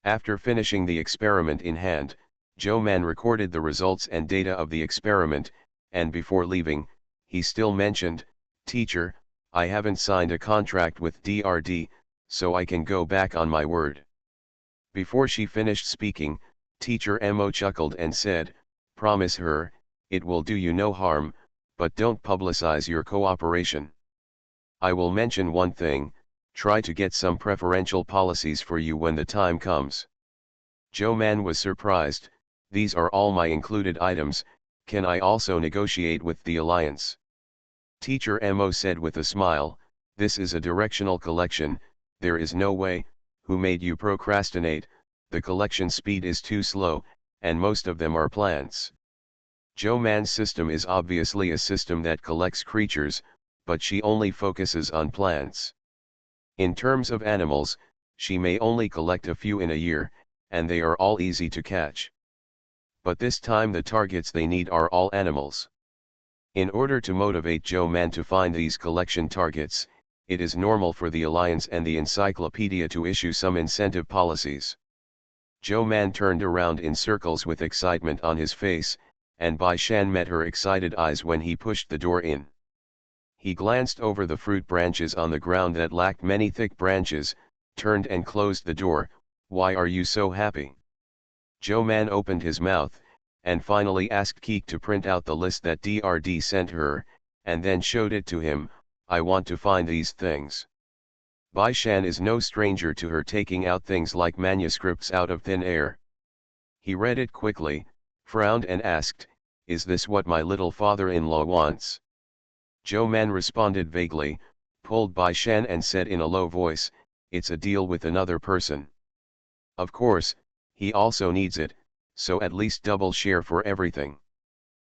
Speaker 1: After finishing the experiment in hand, Joe Man recorded the results and data of the experiment, and before leaving, he still mentioned, teacher, I haven't signed a contract with DRD, so I can go back on my word. Before she finished speaking, Teacher Mo chuckled and said, promise her, it will do you no harm, but don't publicize your cooperation. I will mention one thing, Try to get some preferential policies for you when the time comes. Joe Man was surprised. These are all my included items, can I also negotiate with the alliance? Teacher Mo said with a smile, this is a directional collection, there is no way, who made you procrastinate, the collection speed is too slow, and most of them are plants. Joe Man's system is obviously a system that collects creatures, but she only focuses on plants. In terms of animals, she may only collect a few in a year, and they are all easy to catch. But this time the targets they need are all animals. In order to motivate Joe Man to find these collection targets, it is normal for the Alliance and the Encyclopedia to issue some incentive policies. Joe Man turned around in circles with excitement on his face, and Bai Shan met her excited eyes when he pushed the door in. He glanced over the fruit branches on the ground that lacked many thick branches, turned and closed the door. Why are you so happy? Joe Man opened his mouth, and finally asked Keek to print out the list that DRD sent her, and then showed it to him. I want to find these things. Bai Shan is no stranger to her taking out things like manuscripts out of thin air. He read it quickly, frowned and asked, is this what my little father-in-law wants? Joe Man responded vaguely, pulled Bai Shan and said in a low voice, it's a deal with another person. Of course, he also needs it, so at least double share for everything.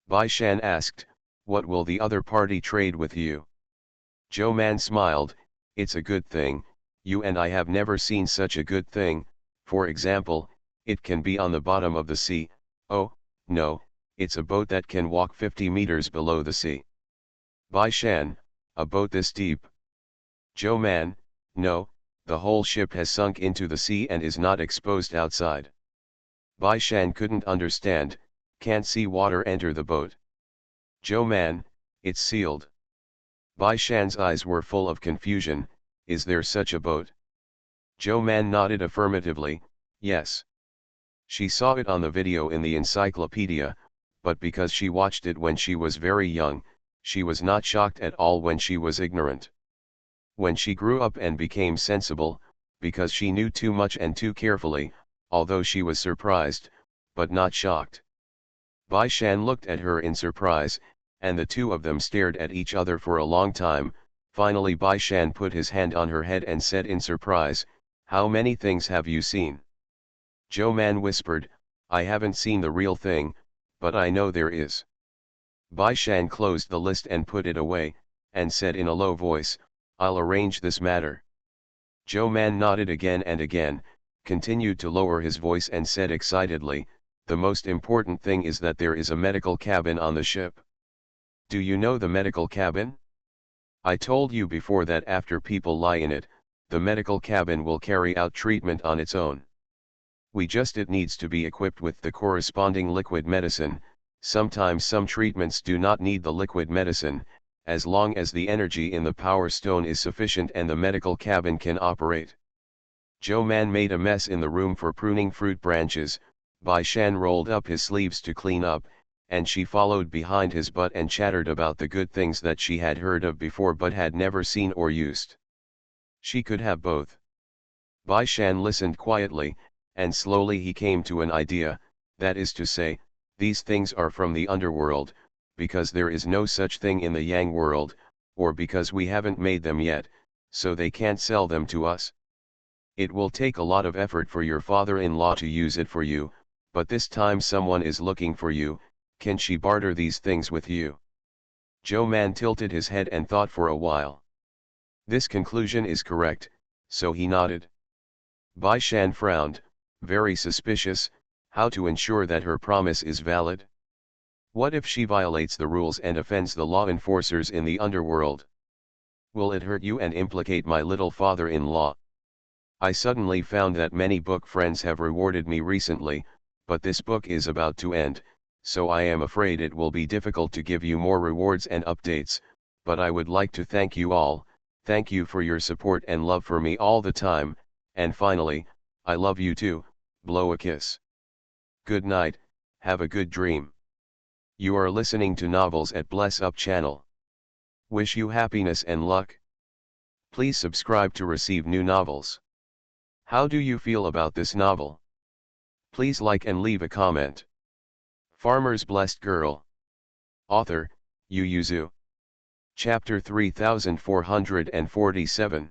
Speaker 1: Bai Shan asked, what will the other party trade with you? Joe Man smiled, it's a good thing, you and I have never seen such a good thing, for example, it can be on the bottom of the sea, oh, no, it's a boat that can walk 50 meters below the sea. Bai Shan, a boat this deep? Joe Man, no, the whole ship has sunk into the sea and is not exposed outside. Bai Shan couldn't understand, can't see water enter the boat. Joe Man, it's sealed. Bai Shan's eyes were full of confusion, is there such a boat? Joe Man nodded affirmatively, yes. She saw it on the video in the encyclopedia, but because she watched it when she was very young, she was not shocked at all when she was ignorant. When she grew up and became sensible, because she knew too much and too carefully, although she was surprised, but not shocked. Bai Shan looked at her in surprise, and the two of them stared at each other for a long time. Finally Bai Shan put his hand on her head and said in surprise, how many things have you seen? Joe Man whispered, I haven't seen the real thing, but I know there is. Bai Shan closed the list and put it away, and said in a low voice, I'll arrange this matter. Joe Man nodded again and again, continued to lower his voice and said excitedly, the most important thing is that there is a medical cabin on the ship. Do you know the medical cabin? I told you before that after people lie in it, the medical cabin will carry out treatment on its own. It needs to be equipped with the corresponding liquid medicine. Sometimes some treatments do not need the liquid medicine, as long as the energy in the power stone is sufficient and the medical cabin can operate. Joe Man made a mess in the room for pruning fruit branches. Bai Shan rolled up his sleeves to clean up, and she followed behind his butt and chattered about the good things that she had heard of before but had never seen or used. She could have both. Bai Shan listened quietly, and slowly he came to an idea, that is to say, these things are from the underworld, because there is no such thing in the Yang world, or because we haven't made them yet, so they can't sell them to us. It will take a lot of effort for your father-in-law to use it for you, but this time someone is looking for you. Can she barter these things with you? Joe Man tilted his head and thought for a while. This conclusion is correct, so he nodded. Bai Shan frowned, very suspicious. How to ensure that her promise is valid? What if she violates the rules and offends the law enforcers in the underworld? Will it hurt you and implicate my little father-in-law? I suddenly found that many book friends have rewarded me recently, but this book is about to end, so I am afraid it will be difficult to give you more rewards and updates, but I would like to thank you all. Thank you for your support and love for me all the time, and finally, I love you too. Blow a kiss. Good night, have a good dream. You are listening to Novels at Bless Up channel. Wish you happiness and luck. Please subscribe to receive new novels. How do you feel about this novel? Please like and leave a comment. Farmer's Blessed Girl. Author, Yu Yuzu. Chapter 3447.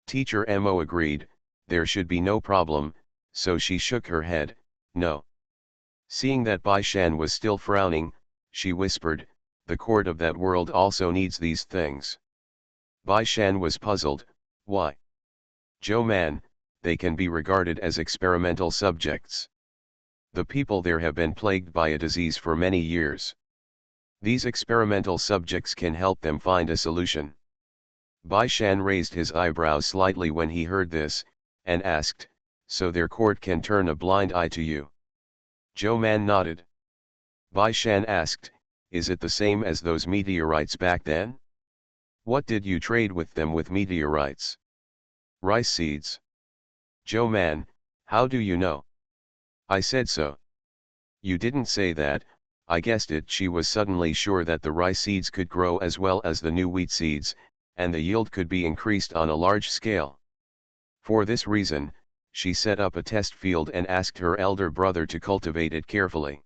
Speaker 1: Teacher Mo agreed, there should be no problem, so she shook her head, no. Seeing that Bai Shan was still frowning, she whispered, the court of that world also needs these things. Bai Shan was puzzled, why? Zhou Man, they can be regarded as experimental subjects. The people there have been plagued by a disease for many years. These experimental subjects can help them find a solution. Bai Shan raised his eyebrows slightly when he heard this, and asked, so their court can turn a blind eye to you? Zhou Man nodded. Bai Shan asked, is it the same as those meteorites back then? What did you trade with them with meteorites? Rice seeds. Zhou Man, how do you know? I said so. You didn't say that, I guessed it. She was suddenly sure that the rice seeds could grow as well as the new wheat seeds, and the yield could be increased on a large scale. For this reason, she set up a test field and asked her elder brother to cultivate it carefully.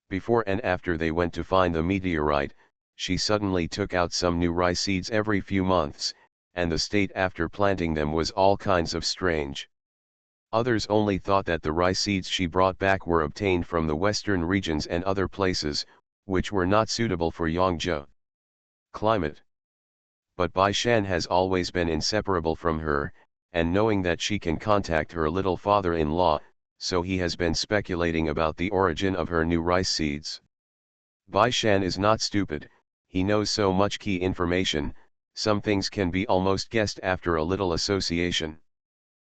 Speaker 1: Before and after they went to find the meteorite, she suddenly took out some new rice seeds every few months, and the state after planting them was all kinds of strange. Others only thought that the rice seeds she brought back were obtained from the western regions and other places, which were not suitable for Yangzhou climate. But Bai Shan has always been inseparable from her, and knowing that she can contact her little father-in-law, so he has been speculating about the origin of her new rice seeds. Bai Shan is not stupid, he knows so much key information, some things can be almost guessed after a little association.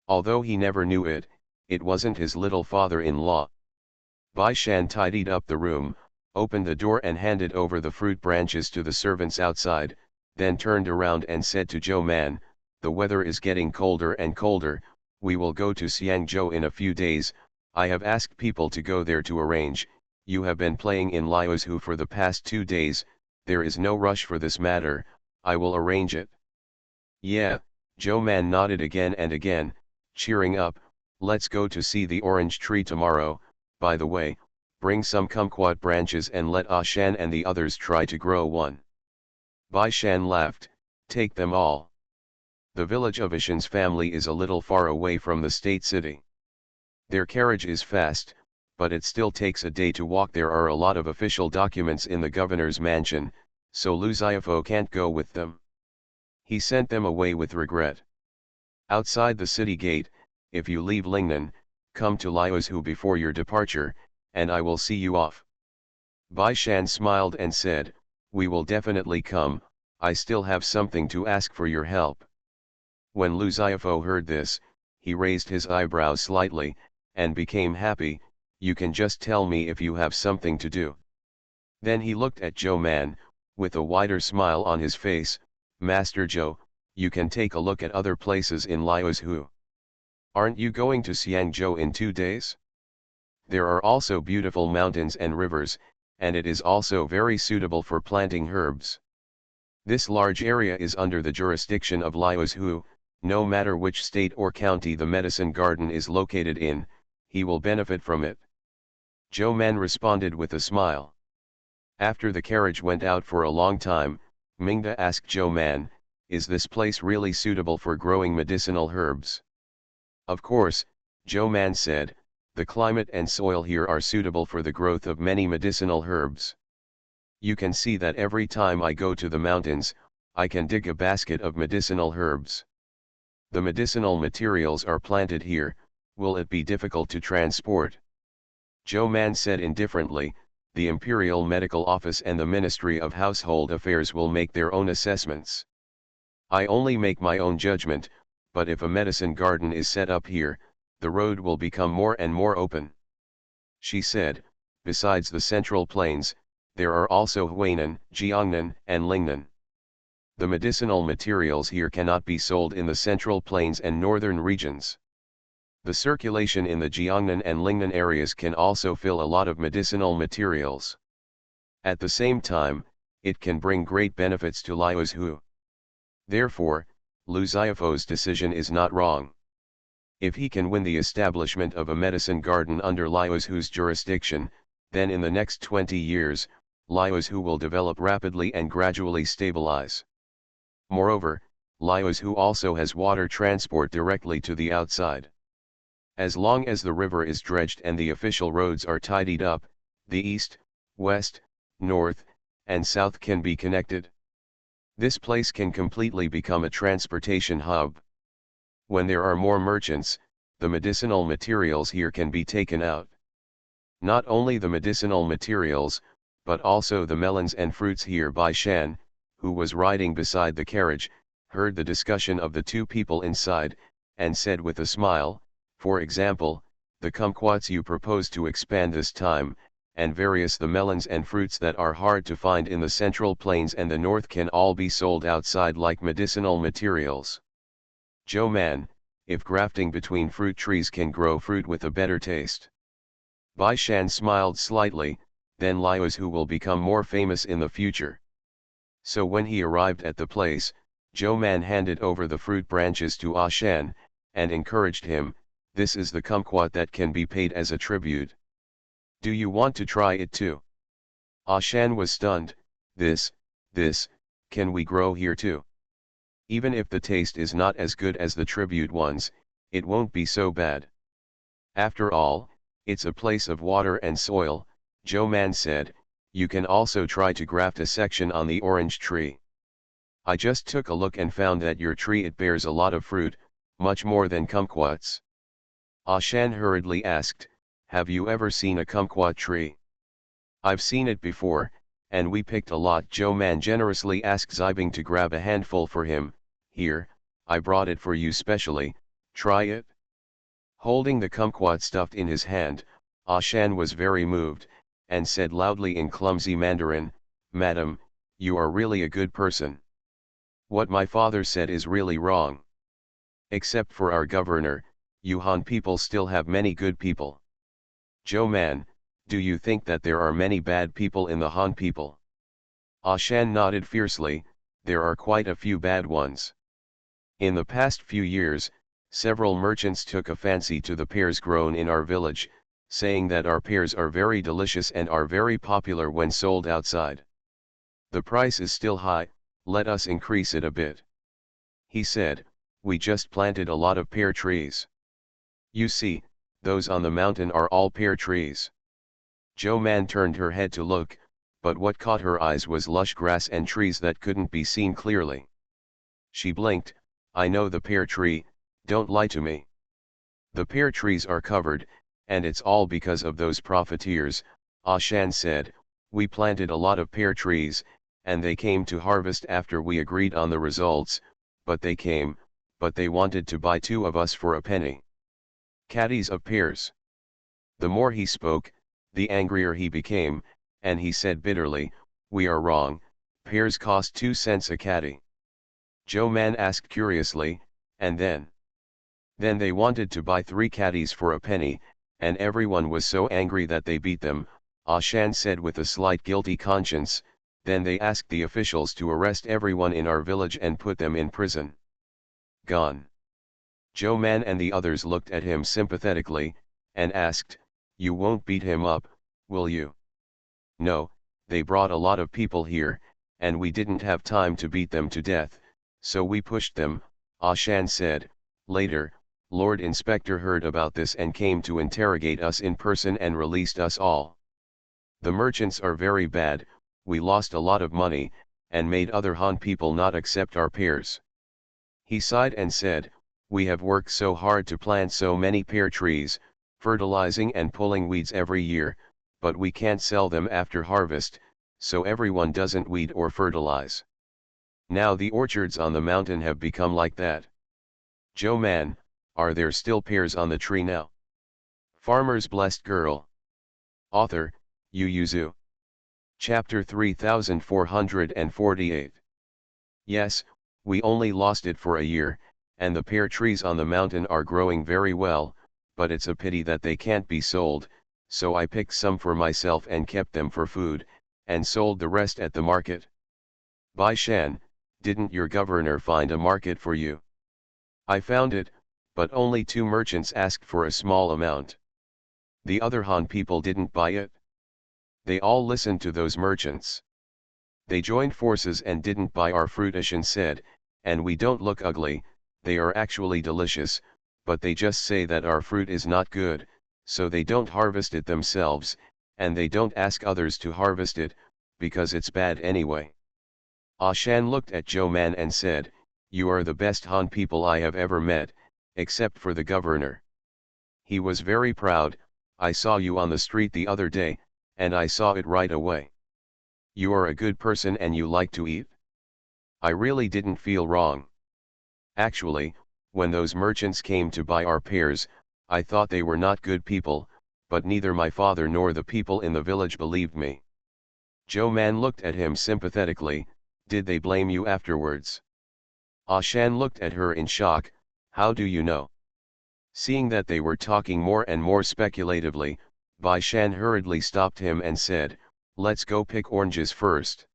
Speaker 1: Although he never knew it, it wasn't his little father-in-law. Bai Shan tidied up the room, opened the door and handed over the fruit branches to the servants outside, then turned around and said to Zhou Man, the weather is getting colder and colder, we will go to Xiangzhou in a few days, I have asked people to go there to arrange, you have been playing in Liuzhu for the past 2 days, there is no rush for this matter, I will arrange it. Yeah, Zhou Man nodded again and again, cheering up, let's go to see the orange tree tomorrow, by the way, bring some kumquat branches and let Ah Shan and the others try to grow one. Bai Shan laughed, take them all. The village of Ishan's family is a little far away from the state city. Their carriage is fast, but it still takes a day to walk. There are a lot of official documents in the governor's mansion, so Lu Xiaofo can't go with them. He sent them away with regret. Outside the city gate, if you leave Lingnan, come to Liuzhu before your departure, and I will see you off. Bai Shan smiled and said, we will definitely come, I still have something to ask for your help. When Lu Xiaofo heard this, he raised his eyebrows slightly, and became happy, you can just tell me if you have something to do. Then he looked at Zhou Man, with a wider smile on his face, Master Zhou, you can take a look at other places in Liuzhu. Aren't you going to Xiangzhou in 2 days? There are also beautiful mountains and rivers, and it is also very suitable for planting herbs. This large area is under the jurisdiction of Liuzhu, no matter which state or county the medicine garden is located in, he will benefit from it. Zhou Man responded with a smile. After the carriage went out for a long time, Mingda asked Zhou Man, is this place really suitable for growing medicinal herbs? Of course, Zhou Man said, the climate and soil here are suitable for the growth of many medicinal herbs. You can see that every time I go to the mountains, I can dig a basket of medicinal herbs. The medicinal materials are planted here, will it be difficult to transport? Zhou Man said indifferently, the Imperial Medical Office and the Ministry of Household Affairs will make their own assessments. I only make my own judgment, but if a medicine garden is set up here, the road will become more and more open. She said, besides the Central Plains, there are also Huainan, Jiangnan, and Lingnan. The medicinal materials here cannot be sold in the Central Plains and northern regions. The circulation in the Jiangnan and Lingnan areas can also fill a lot of medicinal materials. At the same time, it can bring great benefits to Liuzhu. Therefore, Lu Xiaofo's decision is not wrong. If he can win the establishment of a medicine garden under Liu's jurisdiction, then in the next 20 years, Liu's will develop rapidly and gradually stabilize. Moreover, Liu's also has water transport directly to the outside. As long as the river is dredged and the official roads are tidied up, the east, west, north, and south can be connected. This place can completely become a transportation hub. When there are more merchants, the medicinal materials here can be taken out. Not only the medicinal materials, but also the melons and fruits here. Bai Shan, who was riding beside the carriage, heard the discussion of the two people inside, and said with a smile, for example, the kumquats you propose to expand this time, and various the melons and fruits that are hard to find in the central plains and the north can all be sold outside like medicinal materials. Zhou Man, if grafting between fruit trees can grow fruit with a better taste. Bai Shan smiled slightly, then Liu's will become more famous in the future. So when he arrived at the place, Zhou Man handed over the fruit branches to Ah Shan, and encouraged him, this is the kumquat that can be paid as a tribute. Do you want to try it too? Ah Shan was stunned, this, can we grow here too? Even if the taste is not as good as the tribute ones, it won't be so bad. After all, it's a place of water and soil, Zhou Man said, you can also try to graft a section on the orange tree. I just took a look and found that your tree it bears a lot of fruit, much more than kumquats. Ah Shan hurriedly asked, have you ever seen a kumquat tree? I've seen it before, and we picked a lot. Zhou Man generously asked Zibing to grab a handful for him, here, I brought it for you specially, try it. Holding the kumquat stuffed in his hand, Ah Shan was very moved, and said loudly in clumsy Mandarin, Madam, you are really a good person. What my father said is really wrong. Except for our governor, you Han people still have many good people. Zhou Man, do you think that there are many bad people in the Han people? Ah Shan nodded fiercely, there are quite a few bad ones. In the past few years, several merchants took a fancy to the pears grown in our village, saying that our pears are very delicious and are very popular when sold outside. The price is still high, let us increase it a bit. He said, we just planted a lot of pear trees. You see, those on the mountain are all pear trees. Zhou Man turned her head to look, but what caught her eyes was lush grass and trees that couldn't be seen clearly. She blinked, I know the pear tree, don't lie to me. The pear trees are covered, and it's all because of those profiteers, Ah Shan said, we planted a lot of pear trees, and they came to harvest after we agreed on the results, but they wanted to buy two of us for a penny. Caddies of pears. The more he spoke, the angrier he became, and he said bitterly, we are wrong, pears cost 2 cents a caddy. Zhou Man asked curiously, and then? Then they wanted to buy 3 caddies for a penny, and everyone was so angry that they beat them, Ah Shan said with a slight guilty conscience, then they asked the officials to arrest everyone in our village and put them in prison. Gone. Zhou Man and the others looked at him sympathetically, and asked, you won't beat him up, will you? No, they brought a lot of people here, and we didn't have time to beat them to death, so we pushed them, Ah Shan said. Later, Lord Inspector heard about this and came to interrogate us in person and released us all. The merchants are very bad, we lost a lot of money, and made other Han people not accept our pears. He sighed and said, we have worked so hard to plant so many pear trees, fertilizing and pulling weeds every year, but we can't sell them after harvest, so everyone doesn't weed or fertilize. Now the orchards on the mountain have become like that. Zhou Man, are there still pears on the tree now? Farmer's Blessed Girl. Author, Yu Yuzu. Chapter 3448. Yes, we only lost it for a year, and the pear trees on the mountain are growing very well, but it's a pity that they can't be sold, so I picked some for myself and kept them for food, and sold the rest at the market. Bai Shan, didn't your governor find a market for you? I found it, but only 2 merchants asked for a small amount. The other Han people didn't buy it. They all listened to those merchants. They joined forces and didn't buy our fruit. Ashan said, and we don't look ugly, they are actually delicious, but they just say that our fruit is not good, so they don't harvest it themselves, and they don't ask others to harvest it, because it's bad anyway. Ashan looked at Joe Man and said, you are the best Han people I have ever met, except for the governor. He was very proud. I saw you on the street the other day, and I saw it right away. You are a good person and you like to eat? I really didn't feel wrong. Actually, when those merchants came to buy our pears, I thought they were not good people, but neither my father nor the people in the village believed me. Joe Man looked at him sympathetically. Did they blame you afterwards? Ashan looked at her in shock. How do you know? Seeing that they were talking more and more speculatively, Bai Shan hurriedly stopped him and said, let's go pick oranges first.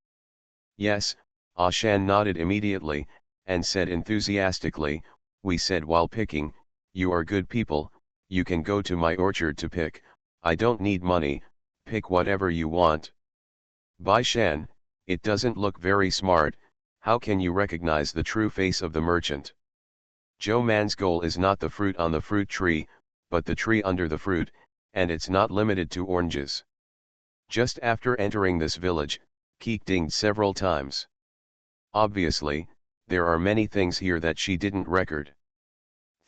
Speaker 1: Yes, Ashan nodded immediately, and said enthusiastically, we said while picking, you are good people, you can go to my orchard to pick, I don't need money, pick whatever you want. Bai Shan, it doesn't look very smart, how can you recognize the true face of the merchant? Joe Man's goal is not the fruit on the fruit tree, but the tree under the fruit, and it's not limited to oranges. Just after entering this village, Keek dinged several times. Obviously, there are many things here that she didn't record.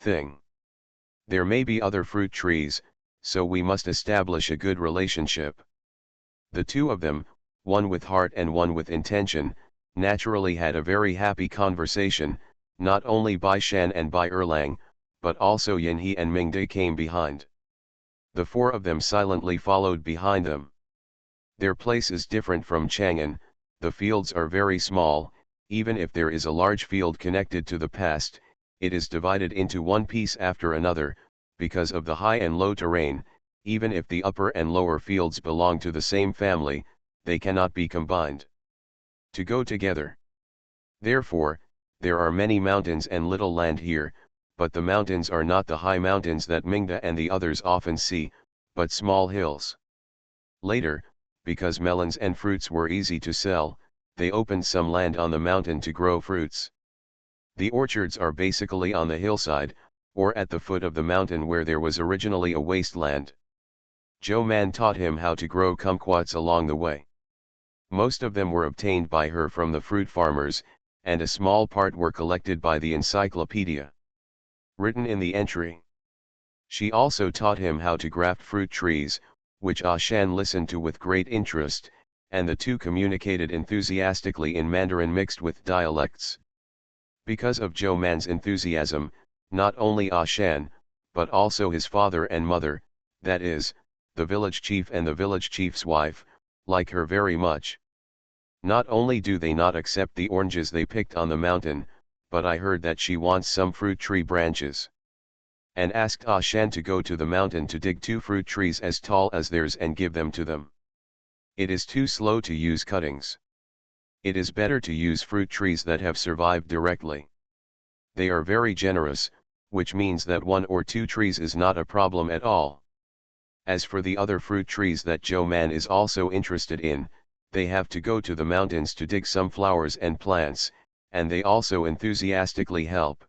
Speaker 1: There may be other fruit trees, so we must establish a good relationship. The two of them, one with heart and one with intention, naturally had a very happy conversation. Not only Bai Shan and Bai Erlang, but also Yin He and Ming De came behind. The 4 of them silently followed behind them. Their place is different from Chang'an, the fields are very small, even if there is a large field connected to the past, it is divided into one piece after another, because of the high and low terrain, even if the upper and lower fields belong to the same family, they cannot be combined to go together. Therefore, there are many mountains and little land here, but the mountains are not the high mountains that Mingda and the others often see, but small hills. Later, because melons and fruits were easy to sell, they opened some land on the mountain to grow fruits. The orchards are basically on the hillside, or at the foot of the mountain where there was originally a wasteland. Joe Man taught him how to grow kumquats along the way. Most of them were obtained by her from the fruit farmers, and a small part were collected by the encyclopedia. Written in the entry. She also taught him how to graft fruit trees, which Ashan listened to with great interest, and the two communicated enthusiastically in Mandarin mixed with dialects. Because of Joe Man's enthusiasm, not only Ashan, but also his father and mother, that is, the village chief and the village chief's wife, like her very much. Not only do they not accept the oranges they picked on the mountain, but I heard that she wants some fruit tree branches. And asked Ashan to go to the mountain to dig 2 fruit trees as tall as theirs and give them to them. It is too slow to use cuttings. It is better to use fruit trees that have survived directly. They are very generous, which means that 1 or 2 trees is not a problem at all. As for the other fruit trees that Joe Man is also interested in, they have to go to the mountains to dig some flowers and plants, and they also enthusiastically help.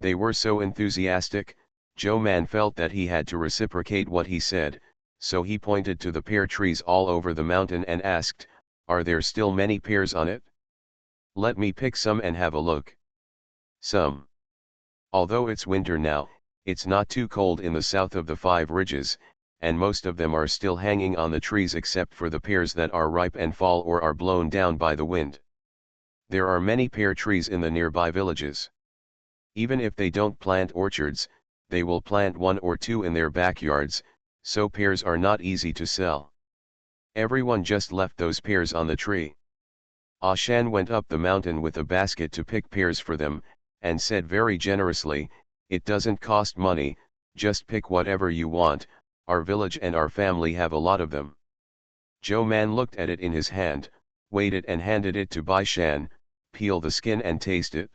Speaker 1: They were so enthusiastic, Joe Man felt that he had to reciprocate what he said, so he pointed to the pear trees all over the mountain and asked, are there still many pears on it? Let me pick some and have a look. Some. Although it's winter now, it's not too cold in the south of the 5 ridges, and most of them are still hanging on the trees except for the pears that are ripe and fall or are blown down by the wind. There are many pear trees in the nearby villages. Even if they don't plant orchards, they will plant 1 or 2 in their backyards, so pears are not easy to sell. Everyone just left those pears on the tree. Ashan went up the mountain with a basket to pick pears for them, and said very generously, it doesn't cost money, just pick whatever you want, our village and our family have a lot of them. Joe Man looked at it in his hand, weighed it and handed it to Bai Shan. peel the skin and taste it.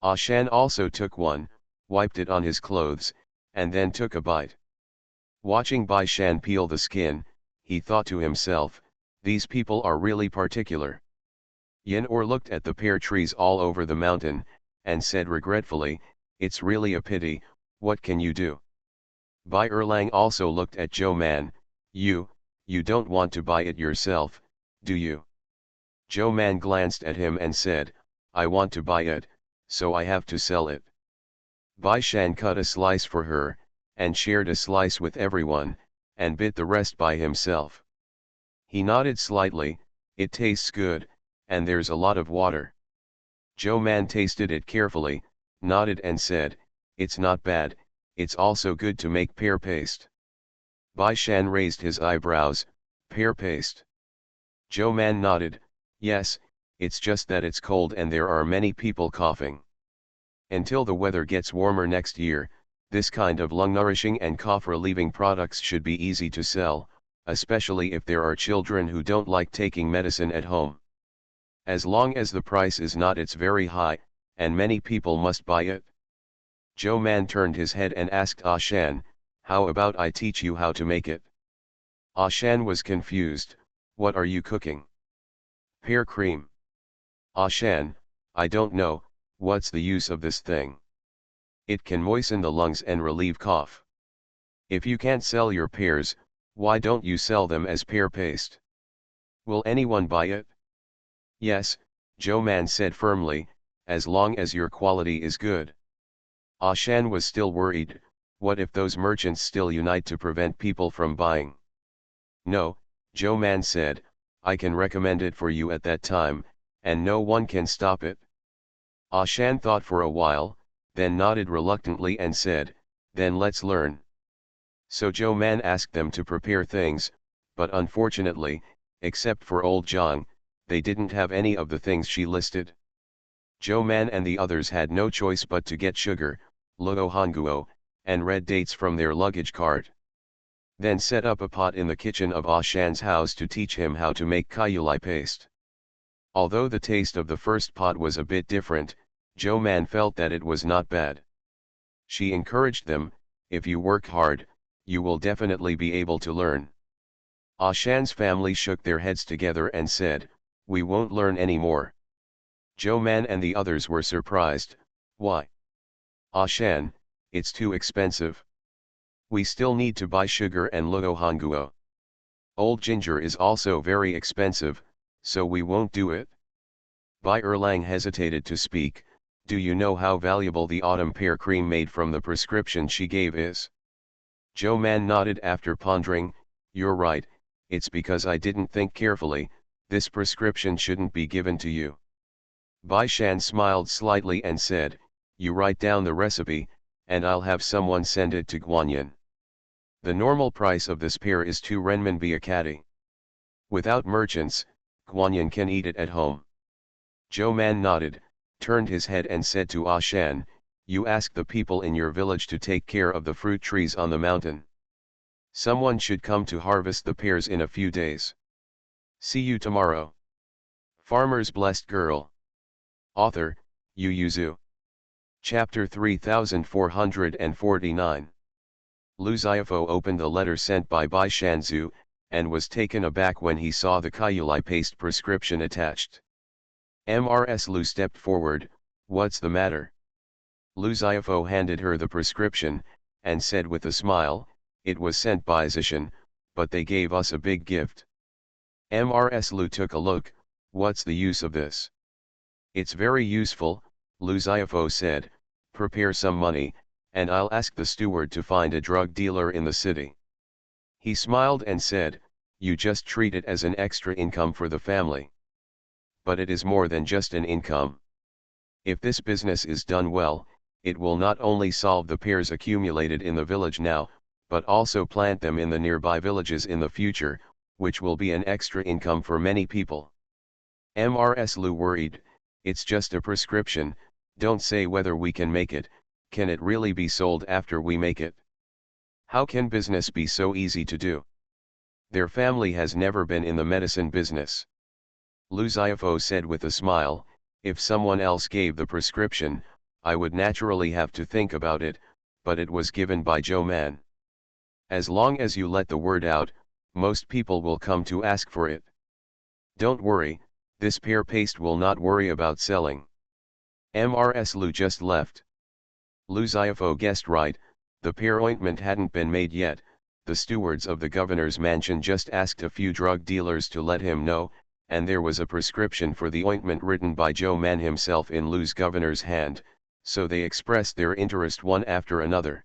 Speaker 1: Ah Shan also took one, wiped it on his clothes, and then took a bite. Watching Bai Shan peel the skin, he thought to himself, these people are really particular. Yin Or looked at the pear trees all over the mountain, and said regretfully, it's really a pity, what can you do? Bai Erlang also looked at Zhou Man, you don't want to buy it yourself, do you? Zhou Man glanced at him and said, I want to buy it, so I have to sell it. Bai Shan cut a slice for her, and shared a slice with everyone, and bit the rest by himself. He nodded slightly, it tastes good, and there's a lot of water. Zhou Man tasted it carefully, nodded and said, it's not bad, it's also good to make pear paste. Bai Shan raised his eyebrows, pear paste. Zhou Man nodded, yes, it's just that it's cold and there are many people coughing. Until the weather gets warmer next year, this kind of lung-nourishing and cough-relieving products should be easy to sell, especially if there are children who don't like taking medicine at home. As long as the price is not it's very high, and many people must buy it. Zhou Man turned his head and asked Ah Shan, how about I teach you how to make it? Ah Shan was confused, what are you cooking? Pear cream. Ah Shan, I don't know, what's the use of this thing? It can moisten the lungs and relieve cough. If you can't sell your pears, why don't you sell them as pear paste? Will anyone buy it? Yes, Zhou Man said firmly, as long as your quality is good. Ah Shan was still worried, what if those merchants still unite to prevent people from buying? No, Zhou Man said, I can recommend it for you at that time, and no one can stop it. Ah Shan thought for a while, then nodded reluctantly and said, then let's learn. So Zhou Man asked them to prepare things, but unfortunately, except for old Zhang, they didn't have any of the things she listed. Zhou Man and the others had no choice but to get sugar, luo honguo, and red dates from their luggage cart. Then set up a pot in the kitchen of Ah Shan's house to teach him how to make kaiulai paste. Although the taste of the first pot was a bit different, Zhou Man felt that it was not bad. She encouraged them, if you work hard, you will definitely be able to learn. Ah Shan's family shook their heads together and said, we won't learn anymore. Zhou Man and the others were surprised, why? Ah Shan, it's too expensive. We still need to buy sugar and luo honguo. Old ginger is also very expensive, so we won't do it. Bai Erlang hesitated to speak, do you know how valuable the autumn pear cream made from the prescription she gave is? Zhou Man nodded after pondering, you're right, it's because I didn't think carefully, this prescription shouldn't be given to you. Bai Shan smiled slightly and said, you write down the recipe, and I'll have someone send it to Guanyin. The normal price of this pear is 2 renminbi a catty. Without merchants, Guanyin can eat it at home. Zhou Man nodded, turned his head and said to Ah Shan, you ask the people in your village to take care of the fruit trees on the mountain. Someone should come to harvest the pears in a few days. See you tomorrow. Farmer's Blessed Girl. Author, Yu Yuzu. Chapter 3449. Lu Xiaofo opened the letter sent by Bai Shanzu, and was taken aback when he saw the kaiulai paste prescription attached. Mrs. Lu stepped forward, what's the matter? Lu Xiaofo handed her the prescription, and said with a smile, it was sent by Zishan, but they gave us a big gift. Mrs. Lu took a look, what's the use of this? It's very useful, Lu Xiaofo said, prepare some money, and I'll ask the steward to find a drug dealer in the city. He smiled and said, you just treat it as an extra income for the family. But it is more than just an income. If this business is done well, it will not only solve the pears accumulated in the village now, but also plant them in the nearby villages in the future, which will be an extra income for many people. Mrs. Lu worried, it's just a prescription, don't say whether we can make it, can it really be sold after we make it? How can business be so easy to do? Their family has never been in the medicine business. Lu Xiaofo said with a smile, If someone else gave the prescription, I would naturally have to think about it, but it was given by Joe Man. As long as you let the word out, most people will come to ask for it. Don't worry, this pear paste will not worry about selling. Mrs. Lu just left. Lu Xiaofo guessed right, the pear ointment hadn't been made yet. The stewards of the governor's mansion just asked a few drug dealers to let him know, and there was a prescription for the ointment written by Joe Man himself in Lu's governor's hand, so they expressed their interest one after another.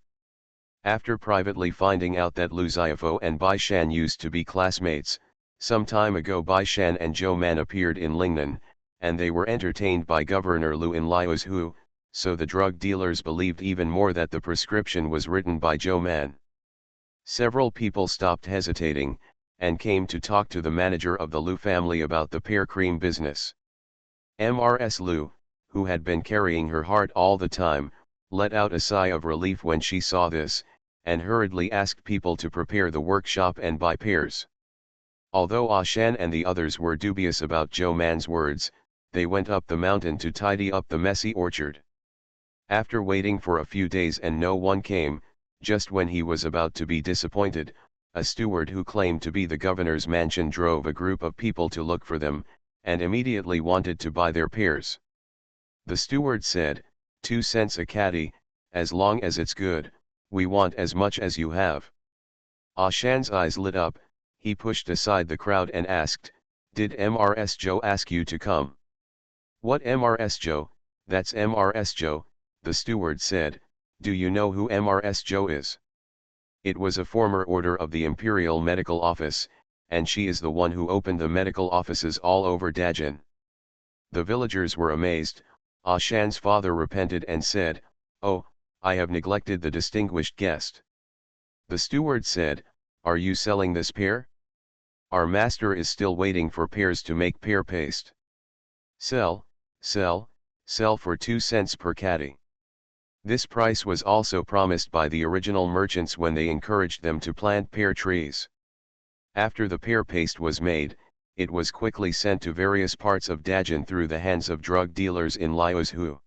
Speaker 1: After privately finding out that Lu Xiaofo and Bai Shan used to be classmates, some time ago Bai Shan and Joe Man appeared in Lingnan, and they were entertained by Governor Lu in Liaozhu, so the drug dealers believed even more that the prescription was written by Joe Man. Several people stopped hesitating, and came to talk to the manager of the Lu family about the pear cream business. Mrs. Lu, who had been carrying her heart all the time, let out a sigh of relief when she saw this, and hurriedly asked people to prepare the workshop and buy pears. Although Ah Shan and the others were dubious about Joe Man's words, they went up the mountain to tidy up the messy orchard. After waiting for a few days and no one came, just when he was about to be disappointed, a steward who claimed to be the governor's mansion drove a group of people to look for them, and immediately wanted to buy their pears. The steward said, 2 cents a caddy, as long as it's good, we want as much as you have. Ah Shan's eyes lit up, he pushed aside the crowd and asked, did Mrs. Joe ask you to come? What Mrs. Joe? That's Mrs. Joe, the steward said. Do you know who Mrs. Joe is? It was a former order of the Imperial Medical Office, and she is the one who opened the medical offices all over Dajin. The villagers were amazed. Ah Shan's father repented and said, oh, I have neglected the distinguished guest. The steward said, are you selling this pear? Our master is still waiting for pears to make pear paste. Sell, sell, sell for 2 cents per caddy. This price was also promised by the original merchants when they encouraged them to plant pear trees. After the pear paste was made, it was quickly sent to various parts of Dajin through the hands of drug dealers in Liaozhu.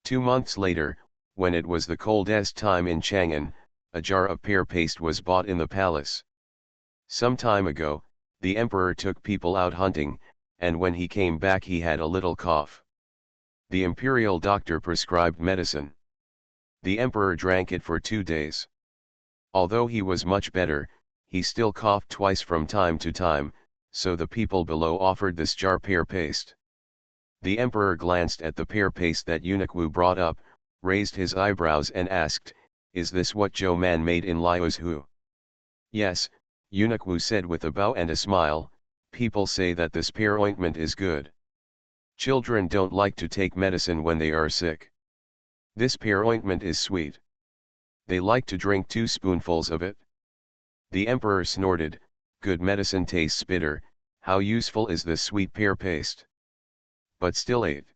Speaker 1: 2 months later, when it was the coldest time in Chang'an, a jar of pear paste was bought in the palace. Some time ago, the emperor took people out hunting, and when he came back he had a little cough. The imperial doctor prescribed medicine. The emperor drank it for 2 days. Although he was much better, he still coughed twice from time to time, so the people below offered this jar pear paste. The emperor glanced at the pear paste that eunuch Wu brought up, raised his eyebrows and asked, is this what Joe Man made in Liaozhu? Yes, eunuch Wu said with a bow and a smile, people say that this pear ointment is good. Children don't like to take medicine when they are sick. This pear ointment is sweet. They like to drink 2 spoonfuls of it. The emperor snorted, good medicine tastes bitter, how useful is this sweet pear paste? But still ate.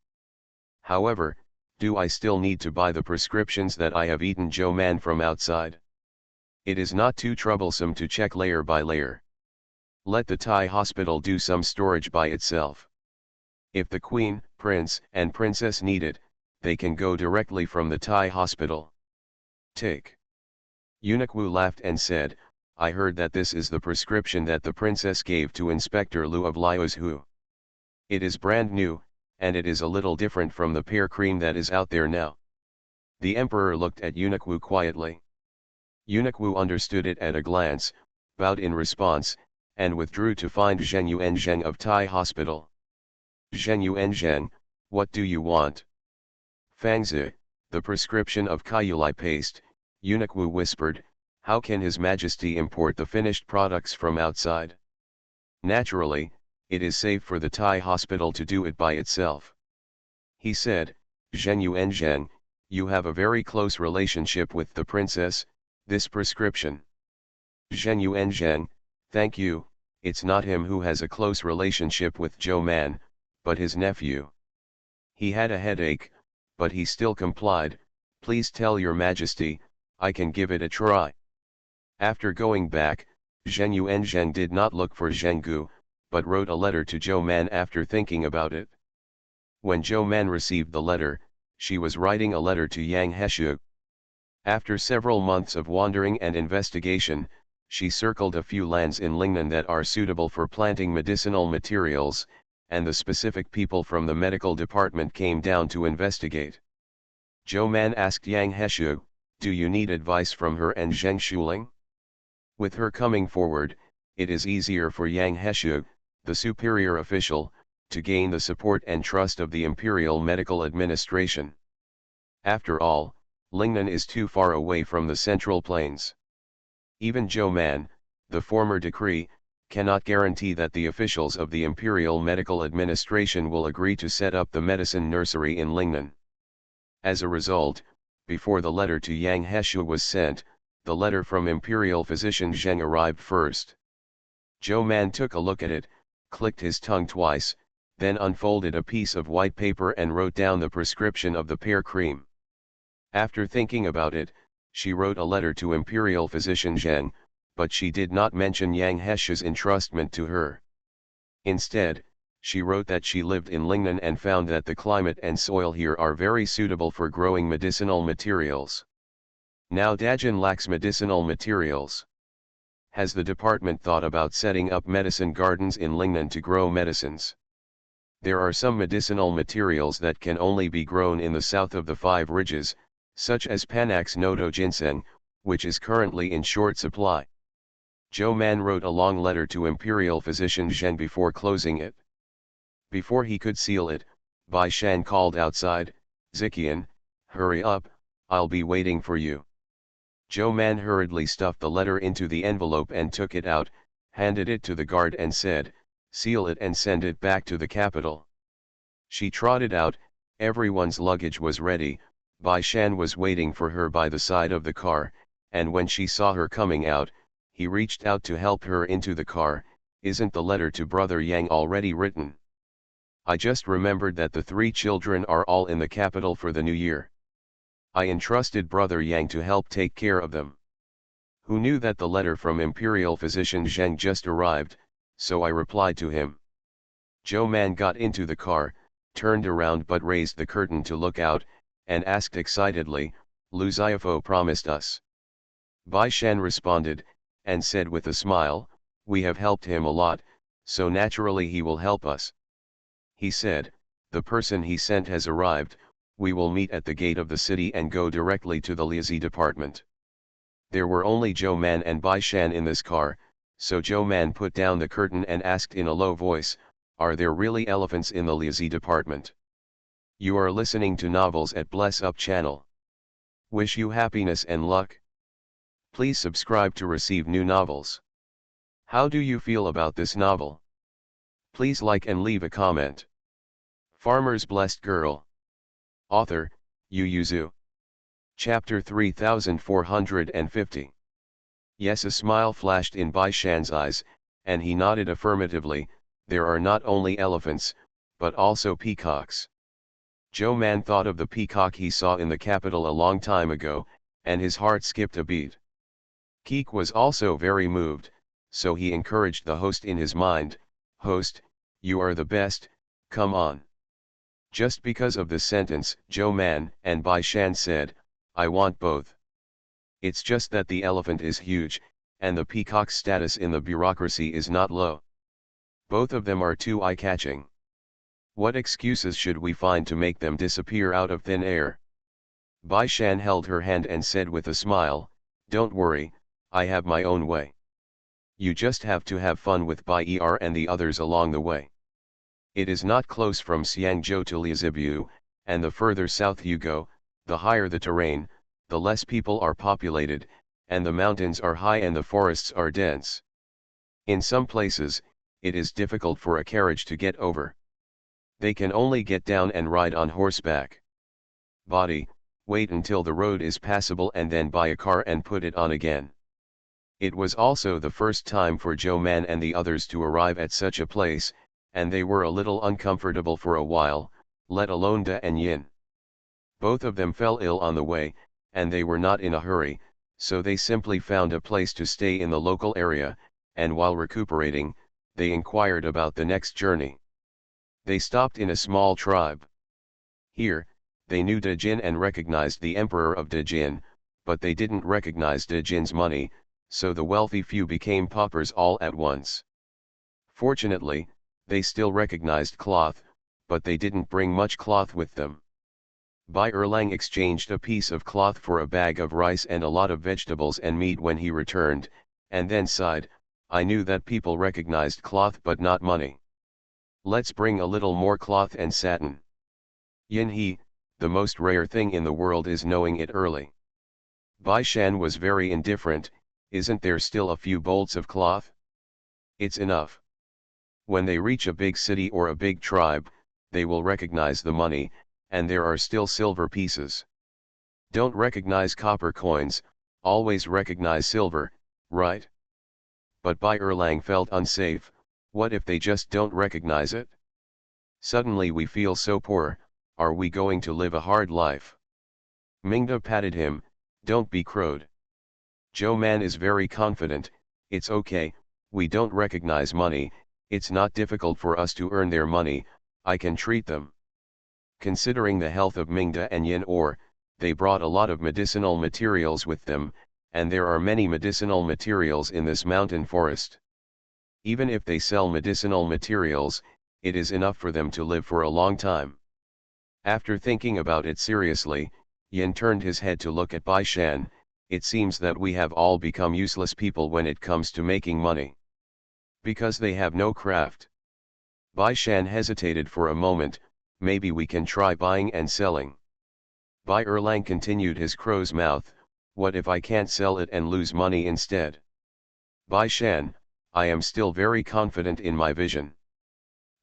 Speaker 1: However, do I still need to buy the prescriptions that I have eaten Joe Man from outside? It is not too troublesome to check layer by layer. Let the Thai hospital do some storage by itself. If the queen, prince, and princess need it, they can go directly from the Thai hospital. Take. Eunuch Wu laughed and said, I heard that this is the prescription that the princess gave to Inspector Lu of Liaozhu. It is brand new, and it is a little different from the pear cream that is out there now. The emperor looked at Eunuch Wu quietly. Eunuch Wu understood it at a glance, bowed in response, and withdrew to find Zheng Yuanzheng of Thai hospital. Zheng Yuanzheng, what do you want? Fangzi, the prescription of Kaiulai paste, Eunuch Wu whispered, how can His Majesty import the finished products from outside? Naturally, it is safe for the Thai hospital to do it by itself. He said, Zheng Yuanzheng, you have a very close relationship with the princess, this prescription. Zheng Yuanzheng, thank you, it's not him who has a close relationship with Joe Man, but his nephew. He had a headache, but he still complied, please tell your majesty, I can give it a try. After going back, Zheng Yuanzheng did not look for Zheng Gu, but wrote a letter to Joe Man after thinking about it. When Zhou Man received the letter, she was writing a letter to Yang Heshu. After several months of wandering and investigation, she circled a few lands in Lingnan that are suitable for planting medicinal materials, and the specific people from the medical department came down to investigate. Zhou Man asked Yang Heshu, "Do you need advice from her and Zheng Shuling?" With her coming forward, it is easier for Yang Heshu, the superior official, to gain the support and trust of the Imperial Medical Administration. After all, Lingnan is too far away from the Central Plains. Even Zhou Man, the former decree, cannot guarantee that the officials of the Imperial Medical Administration will agree to set up the medicine nursery in Lingnan. As a result, before the letter to Yang Heshu was sent, the letter from Imperial Physician Zheng arrived first. Zhou Man took a look at it, clicked his tongue twice, then unfolded a piece of white paper and wrote down the prescription of the pear cream. After thinking about it, she wrote a letter to Imperial Physician Zheng, but she did not mention Yang Heshu's entrustment to her. Instead, she wrote that she lived in Lingnan and found that the climate and soil here are very suitable for growing medicinal materials. Now Dajin lacks medicinal materials. Has the department thought about setting up medicine gardens in Lingnan to grow medicines? There are some medicinal materials that can only be grown in the south of the Five Ridges, such as Panax nodo ginseng, which is currently in short supply. Zhou Man wrote a long letter to Imperial Physician Zheng before closing it. Before he could seal it, Bai Shan called outside, "Ziqian, hurry up, I'll be waiting for you." Zhou Man hurriedly stuffed the letter into the envelope and took it out, handed it to the guard and said, "Seal it and send it back to the capital." She trotted out, everyone's luggage was ready, Bai Shan was waiting for her by the side of the car, and when she saw her coming out, he reached out to help her into the car. "Isn't the letter to Brother Yang already written? I just remembered that the 3 children are all in the capital for the new year. I entrusted Brother Yang to help take care of them. Who knew that the letter from Imperial Physician Zheng just arrived, so I replied to him." Zhou Man got into the car, turned around but raised the curtain to look out, and asked excitedly, "Lu Xiaofo promised us." Bai Shan responded, and said with a smile, "We have helped him a lot, so naturally he will help us." He said, "The person he sent has arrived, we will meet at the gate of the city and go directly to the Liazi department." There were only Zhou Man and Bai Shan in this car, so Zhou Man put down the curtain and asked in a low voice, "Are there really elephants in the Liazi department?" You are listening to Novels at Bless Up channel. Wish you happiness and luck. Please subscribe to receive new novels. How do you feel about this novel? Please like and leave a comment. Farmer's Blessed Girl. Author, Yu Yuzu. Chapter 3450. Yes, a smile flashed in Bai Shan's eyes, and he nodded affirmatively. There are not only elephants, but also peacocks. Zhou Man thought of the peacock he saw in the capital a long time ago, and his heart skipped a beat. Keek was also very moved, so he encouraged the host in his mind, "Host, you are the best, come on." Just because of this sentence, Zhou Man and Bai Shan said, "I want both. It's just that the elephant is huge, and the peacock's status in the bureaucracy is not low. Both of them are too eye-catching. What excuses should we find to make them disappear out of thin air?" Bai Shan held her hand and said with a smile, "Don't worry, I have my own way. You just have to have fun with Bai Er and the others along the way. It is not close from Xiangzhou to Liazibu, and the further south you go, the higher the terrain, the less people are populated, and the mountains are high and the forests are dense. In some places, it is difficult for a carriage to get over. They can only get down and ride on horseback. Body, wait until the road is passable and then buy a car and put it on again." It was also the first time for Zhou Man and the others to arrive at such a place, and they were a little uncomfortable for a while, let alone Da and Yin. Both of them fell ill on the way, and they were not in a hurry, so they simply found a place to stay in the local area, and while recuperating, they inquired about the next journey. They stopped in a small tribe. Here, they knew Dejin and recognized the emperor of Dejin, but they didn't recognize Dejin's money, so the wealthy few became paupers all at once. Fortunately, they still recognized cloth, but they didn't bring much cloth with them. Bai Erlang exchanged a piece of cloth for a bag of rice and a lot of vegetables and meat when he returned, and then sighed, I knew that people recognized cloth but not money. Let's bring a little more cloth and satin. Yin he, the most rare thing in the world is knowing it early. Bai Shan was very indifferent, isn't there still a few bolts of cloth? It's enough. When they reach a big city or a big tribe, they will recognize the money, and there are still silver pieces. Don't recognize copper coins, always recognize silver, right? But Bai Erlang felt unsafe. What if they just don't recognize it? Suddenly we feel so poor, are we going to live a hard life? Mingda patted him, don't be crowed. Joe Man is very confident, it's okay, we don't recognize money, it's not difficult for us to earn their money, I can treat them. Considering the health of Mingda and Yin Or, they brought a lot of medicinal materials with them, and there are many medicinal materials in this mountain forest. Even if they sell medicinal materials, it is enough for them to live for a long time. After thinking about it seriously, Yin turned his head to look at Bai Shan, it seems that we have all become useless people when it comes to making money. Because they have no craft. Bai Shan hesitated for a moment, maybe we can try buying and selling. Bai Erlang continued his crow's mouth, what if I can't sell it and lose money instead? Bai Shan, I am still very confident in my vision.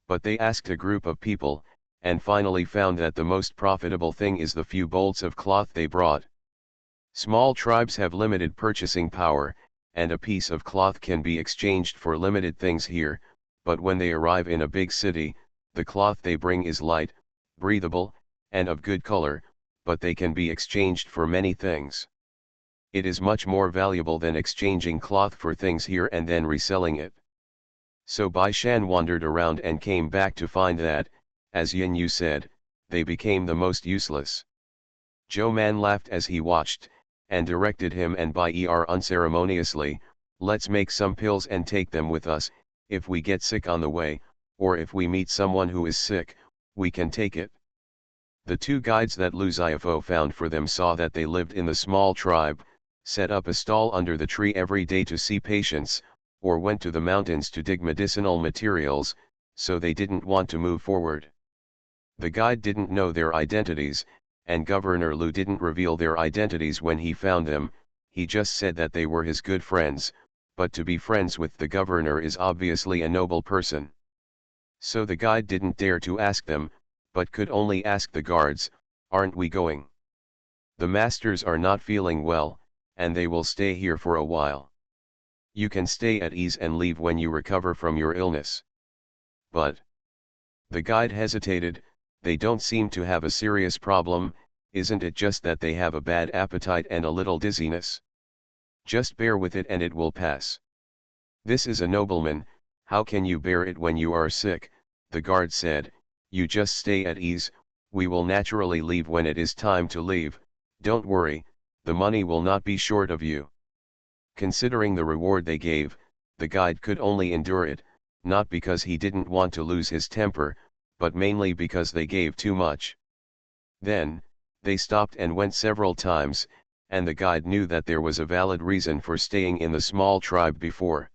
Speaker 1: But they asked a group of people, and finally found that the most profitable thing is the few bolts of cloth they brought. Small tribes have limited purchasing power, and a piece of cloth can be exchanged for limited things here, but when they arrive in a big city, the cloth they bring is light, breathable, and of good color, but they can be exchanged for many things. It is much more valuable than exchanging cloth for things here and then reselling it. So Bai Shan wandered around and came back to find that, as Yin Yu said, they became the most useless. Joe Man laughed as he watched, and directed him and Bai Er unceremoniously, let's make some pills and take them with us, if we get sick on the way, or if we meet someone who is sick, we can take it. The two guides that Lu Xiaofo found for them saw that they lived in the small tribe, set up a stall under the tree every day to see patients, or went to the mountains to dig medicinal materials, so they didn't want to move forward. The guide didn't know their identities, and Governor Lu didn't reveal their identities when he found them, he just said that they were his good friends, but to be friends with the governor is obviously a noble person. So the guide didn't dare to ask them, but could only ask the guards, aren't we going? The masters are not feeling well, and they will stay here for a while. You can stay at ease and leave when you recover from your illness. But the guide hesitated, they don't seem to have a serious problem, isn't it just that they have a bad appetite and a little dizziness? Just bear with it and it will pass. This is a nobleman, how can you bear it when you are sick? The guard said, you just stay at ease, we will naturally leave when it is time to leave, don't worry, the money will not be short of you. Considering the reward they gave, the guide could only endure it, not because he didn't want to lose his temper, but mainly because they gave too much. Then, they stopped and went several times, and the guide knew that there was a valid reason for staying in the small tribe before.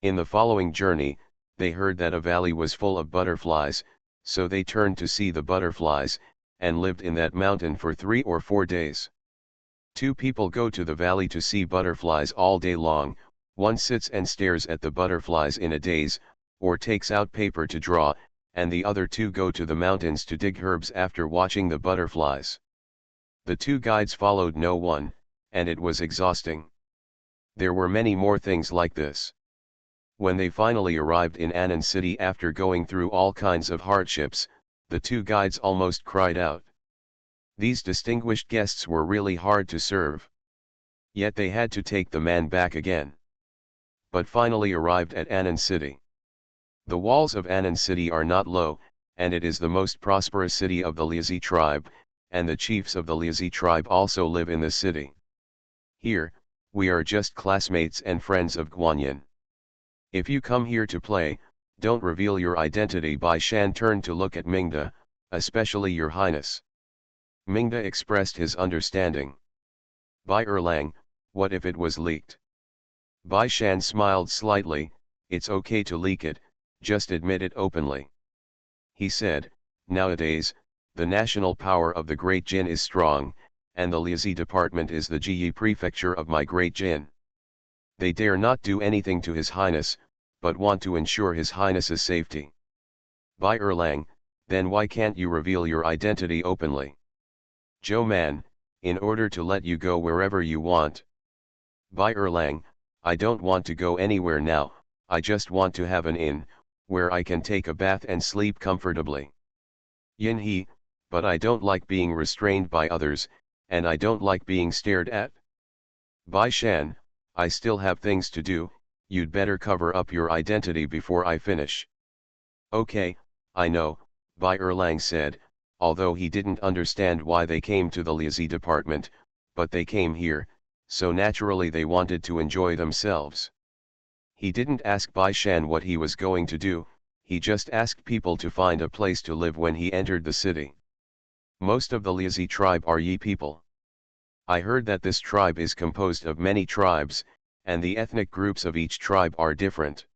Speaker 1: In the following journey, they heard that a valley was full of butterflies, so they turned to see the butterflies, and lived in that mountain for 3 or 4 days. Two people go to the valley to see butterflies all day long, one sits and stares at the butterflies in a daze, or takes out paper to draw, and the other two go to the mountains to dig herbs after watching the butterflies. The two guides followed no one, and it was exhausting. There were many more things like this. When they finally arrived in Annan city after going through all kinds of hardships, the two guides almost cried out. These distinguished guests were really hard to serve. Yet they had to take the man back again. But finally arrived at Annan city. The walls of Annan city are not low, and it is the most prosperous city of the Liazi tribe, and the chiefs of the Liazi tribe also live in the city. Here, we are just classmates and friends of Guanyin. If you come here to play, don't reveal your identity. Bai Shan turned to look at Mingda, especially your highness. Mingda expressed his understanding. Bai Erlang, what if it was leaked? Bai Shan smiled slightly, it's okay to leak it, just admit it openly. He said, nowadays, the national power of the Great Jin is strong, and the Liazi department is the Jiyi prefecture of my Great Jin. They dare not do anything to His Highness, but want to ensure His Highness's safety. Bai Erlang, then why can't you reveal your identity openly? Zhou Man, in order to let you go wherever you want. Bai Erlang, I don't want to go anywhere now, I just want to have an inn, where I can take a bath and sleep comfortably. Yin He, but I don't like being restrained by others, and I don't like being stared at. Bai Shan, I still have things to do, you'd better cover up your identity before I finish. Okay, I know, Bai Erlang said, although he didn't understand why they came to the Liazi department, but they came here, so naturally they wanted to enjoy themselves. He didn't ask Bai Shan what he was going to do, he just asked people to find a place to live when he entered the city. Most of the Liazi tribe are Yi people. I heard that this tribe is composed of many tribes, and the ethnic groups of each tribe are different.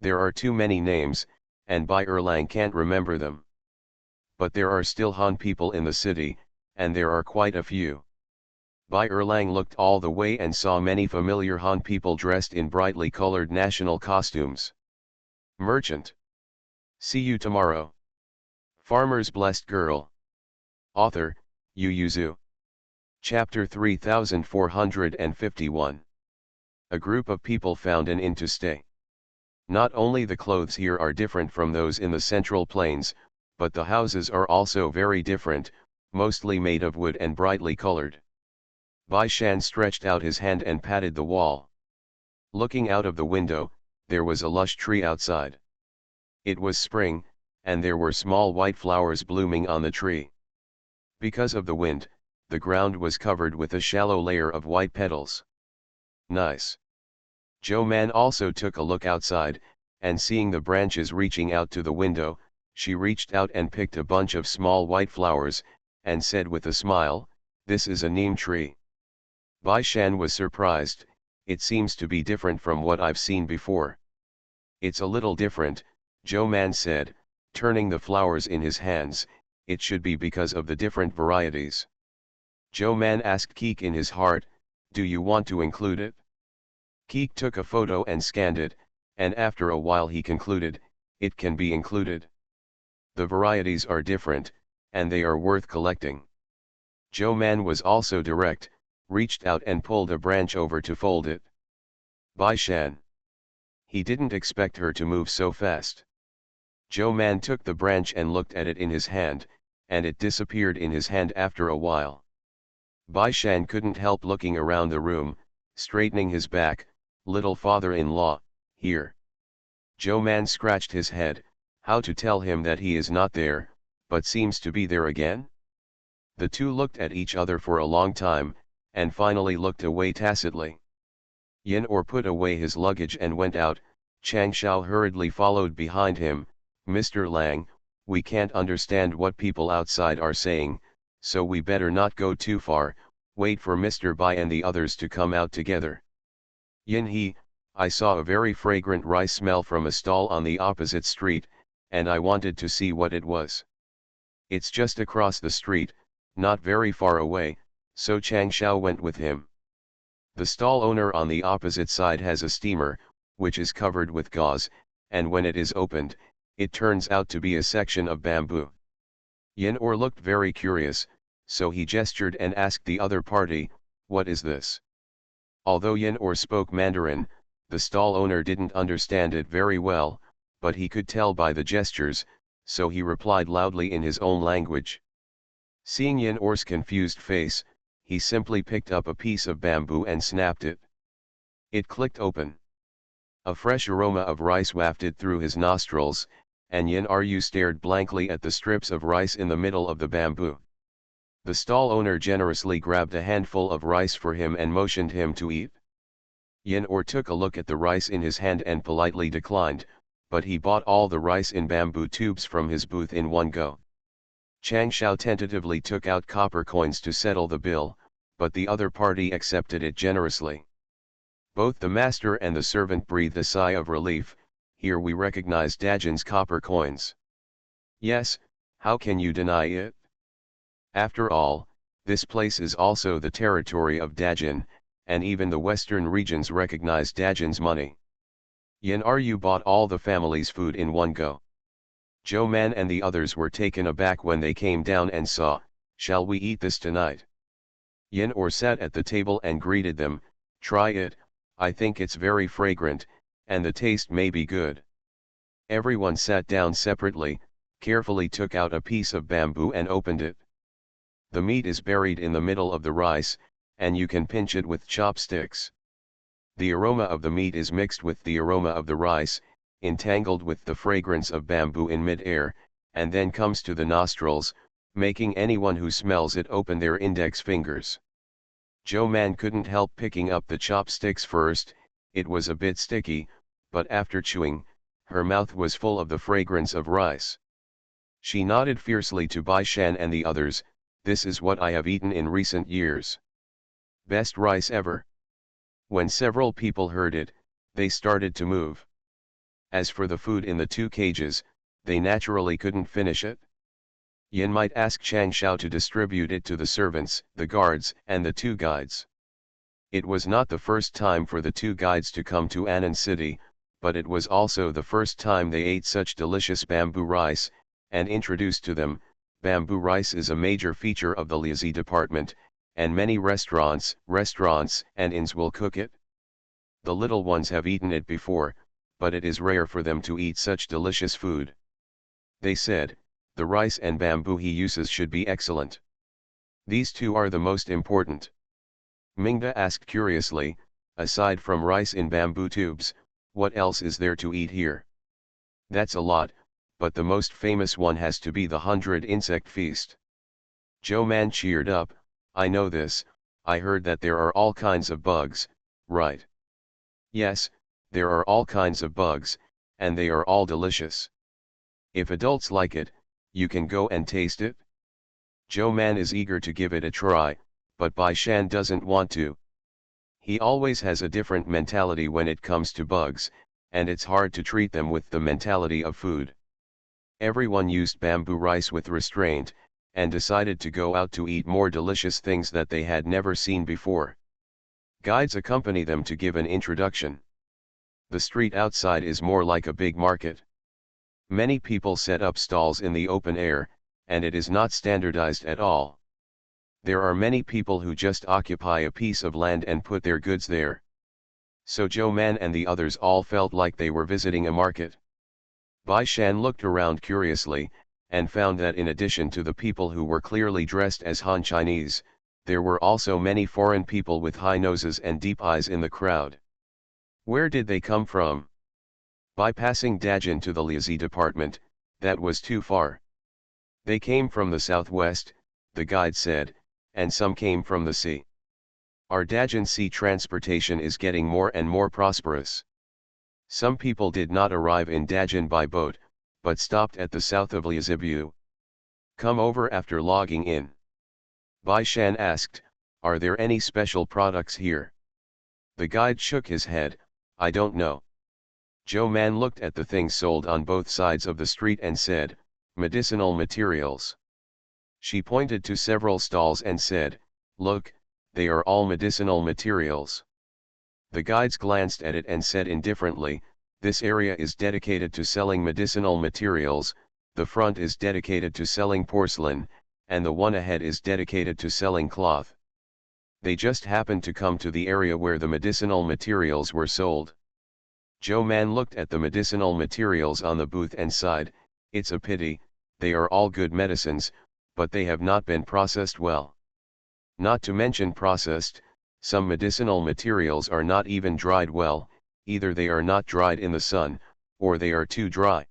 Speaker 1: There are too many names, and Bai Erlang can't remember them. But there are still Han people in the city, and there are quite a few. Bai Erlang looked all the way and saw many familiar Han people dressed in brightly colored national costumes. Merchant. See you tomorrow. Farmer's Blessed Girl. Author, Yu Yuzu. Chapter 3451. A group of people found an inn to stay. Not only the clothes here are different from those in the Central Plains, but the houses are also very different, mostly made of wood and brightly colored. Bai Shan stretched out his hand and patted the wall. Looking out of the window, there was a lush tree outside. It was spring, and there were small white flowers blooming on the tree. Because of the wind, the ground was covered with a shallow layer of white petals. Nice. Zhou Man also took a look outside, and seeing the branches reaching out to the window, she reached out and picked a bunch of small white flowers, and said with a smile, "This is a neem tree." Bai Shan was surprised, it seems to be different from what I've seen before. It's a little different, Zhou Man said, turning the flowers in his hands, it should be because of the different varieties. Zhou Man asked Keek in his heart, do you want to include it? Keek took a photo and scanned it, and after a while he concluded, it can be included. The varieties are different, and they are worth collecting. Zhou Man was also direct, reached out and pulled a branch over to fold it. Bai Shan. He didn't expect her to move so fast. Zhou Man took the branch and looked at it in his hand, and it disappeared in his hand after a while. Bai Shan couldn't help looking around the room, straightening his back, little father-in-law, here. Zhou Man scratched his head, how to tell him that he is not there, but seems to be there again? The two looked at each other for a long time, and finally looked away tacitly. Yin Or put away his luggage and went out, Chang Shao hurriedly followed behind him. Mr. Lang, we can't understand what people outside are saying, so we better not go too far, wait for Mr. Bai and the others to come out together. Yin He, I saw a very fragrant rice smell from a stall on the opposite street, and I wanted to see what it was. It's just across the street, not very far away, so Chang Shao went with him. The stall owner on the opposite side has a steamer, which is covered with gauze, and when it is opened, it turns out to be a section of bamboo. Yin Or looked very curious, so he gestured and asked the other party, what is this? Although Yin Or spoke Mandarin, the stall owner didn't understand it very well, but he could tell by the gestures, so he replied loudly in his own language. Seeing Yin Or's confused face, he simply picked up a piece of bamboo and snapped it. It clicked open. A fresh aroma of rice wafted through his nostrils, and Yin Ryu stared blankly at the strips of rice in the middle of the bamboo. The stall owner generously grabbed a handful of rice for him and motioned him to eat. Yin Or took a look at the rice in his hand and politely declined, but he bought all the rice in bamboo tubes from his booth in one go. Chang Shao tentatively took out copper coins to settle the bill, but the other party accepted it generously. Both the master and the servant breathed a sigh of relief. Here we recognize Dajin's copper coins. Yes, how can you deny it? After all, this place is also the territory of Dajin, and even the western regions recognize Dajin's money. Yin Ryu bought all the family's food in one go. Joe Man and the others were taken aback when they came down and saw, "Shall we eat this tonight?" Yin Or sat at the table and greeted them, "Try it, I think it's very fragrant, and the taste may be good." Everyone sat down separately, carefully took out a piece of bamboo and opened it. The meat is buried in the middle of the rice, and you can pinch it with chopsticks. The aroma of the meat is mixed with the aroma of the rice, entangled with the fragrance of bamboo in mid-air, and then comes to the nostrils, making anyone who smells it open their index fingers. Joe Man couldn't help picking up the chopsticks first. It was a bit sticky, but after chewing, her mouth was full of the fragrance of rice. She nodded fiercely to Bai Shan and the others, "This is what I have eaten in recent years. Best rice ever." When several people heard it, they started to move. As for the food in the two cages, they naturally couldn't finish it. Yin might ask Chang Shao to distribute it to the servants, the guards, and the two guides. It was not the first time for the two guides to come to Annan City, but it was also the first time they ate such delicious bamboo rice, and introduced to them, bamboo rice is a major feature of the Liazi department, and many restaurants and inns will cook it. The little ones have eaten it before, but it is rare for them to eat such delicious food. They said, "The rice and bamboo he uses should be excellent. These two are the most important." Mingda asked curiously, "Aside from rice in bamboo tubes, what else is there to eat here?" "That's a lot, but the most famous one has to be the 100 insect feast." Joe Man cheered up, "I know this, I heard that there are all kinds of bugs, right?" "Yes, there are all kinds of bugs, and they are all delicious. If adults like it, you can go and taste it." Joe Man is eager to give it a try, but Bai Shan doesn't want to. He always has a different mentality when it comes to bugs, and it's hard to treat them with the mentality of food. Everyone used bamboo rice with restraint, and decided to go out to eat more delicious things that they had never seen before. Guides accompany them to give an introduction. The street outside is more like a big market. Many people set up stalls in the open air, and it is not standardized at all. There are many people who just occupy a piece of land and put their goods there. So Joe Man and the others all felt like they were visiting a market. Bai Shan looked around curiously, and found that in addition to the people who were clearly dressed as Han Chinese, there were also many foreign people with high noses and deep eyes in the crowd. Where did they come from? Bypassing Dajin to the Liazi department, that was too far. They came from the southwest, the guide said, and some came from the sea. Our Dajin sea transportation is getting more and more prosperous. Some people did not arrive in Dajin by boat, but stopped at the south of Liazibu. Come over after logging in. Bai Shan asked, "Are there any special products here?" The guide shook his head, "I don't know." Joe Man looked at the things sold on both sides of the street and said, "Medicinal materials." She pointed to several stalls and said, "Look, they are all medicinal materials." The guides glanced at it and said indifferently, "This area is dedicated to selling medicinal materials, the front is dedicated to selling porcelain, and the one ahead is dedicated to selling cloth." They just happened to come to the area where the medicinal materials were sold. Joe Man looked at the medicinal materials on the booth and sighed, "It's a pity, they are all good medicines, but they have not been processed well. Not to mention processed, some medicinal materials are not even dried well, either they are not dried in the sun, or they are too dry."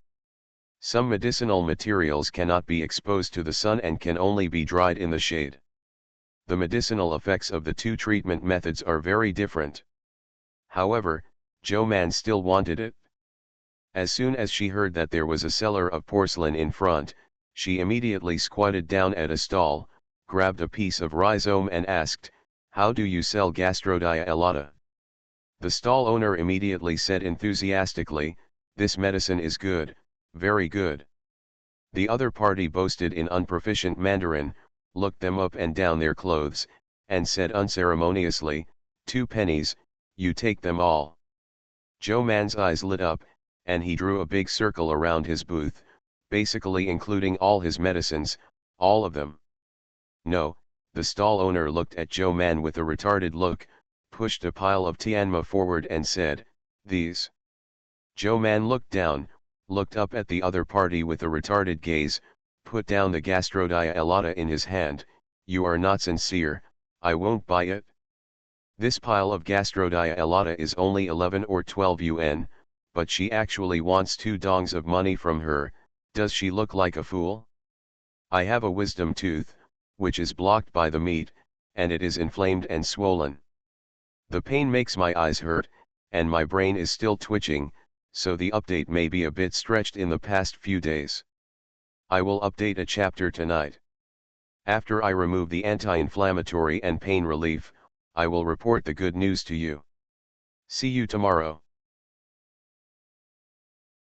Speaker 1: Some medicinal materials cannot be exposed to the sun and can only be dried in the shade. The medicinal effects of the two treatment methods are very different. However, Jo-man still wanted it. As soon as she heard that there was a seller of porcelain in front, she immediately squatted down at a stall, grabbed a piece of rhizome and asked, "How do you sell Gastrodia elata?" The stall owner immediately said enthusiastically, "This medicine is good, very good." The other party boasted in unproficient Mandarin, looked them up and down their clothes, and said unceremoniously, 2 pennies, you take them all." Jo-man's eyes lit up, and he drew a big circle around his booth, basically including all his medicines, all of them. "No," the stall owner looked at Jo-man with a retarded look, pushed a pile of tianma forward and said, "These." Jo-man looked down, looked up at the other party with a retarded gaze, put down the Gastrodia elata in his hand. "You are not sincere, I won't buy it. This pile of Gastrodia elata is only 11 or 12 yuan, but she actually wants 2 dongs of money from her. Does she look like a fool? I have a wisdom tooth, which is blocked by the meat, and it is inflamed and swollen. The pain makes my eyes hurt, and my brain is still twitching, so the update may be a bit stretched in the past few days. I will update a chapter tonight. After I remove the anti-inflammatory and pain relief, I will report the good news to you. See you tomorrow.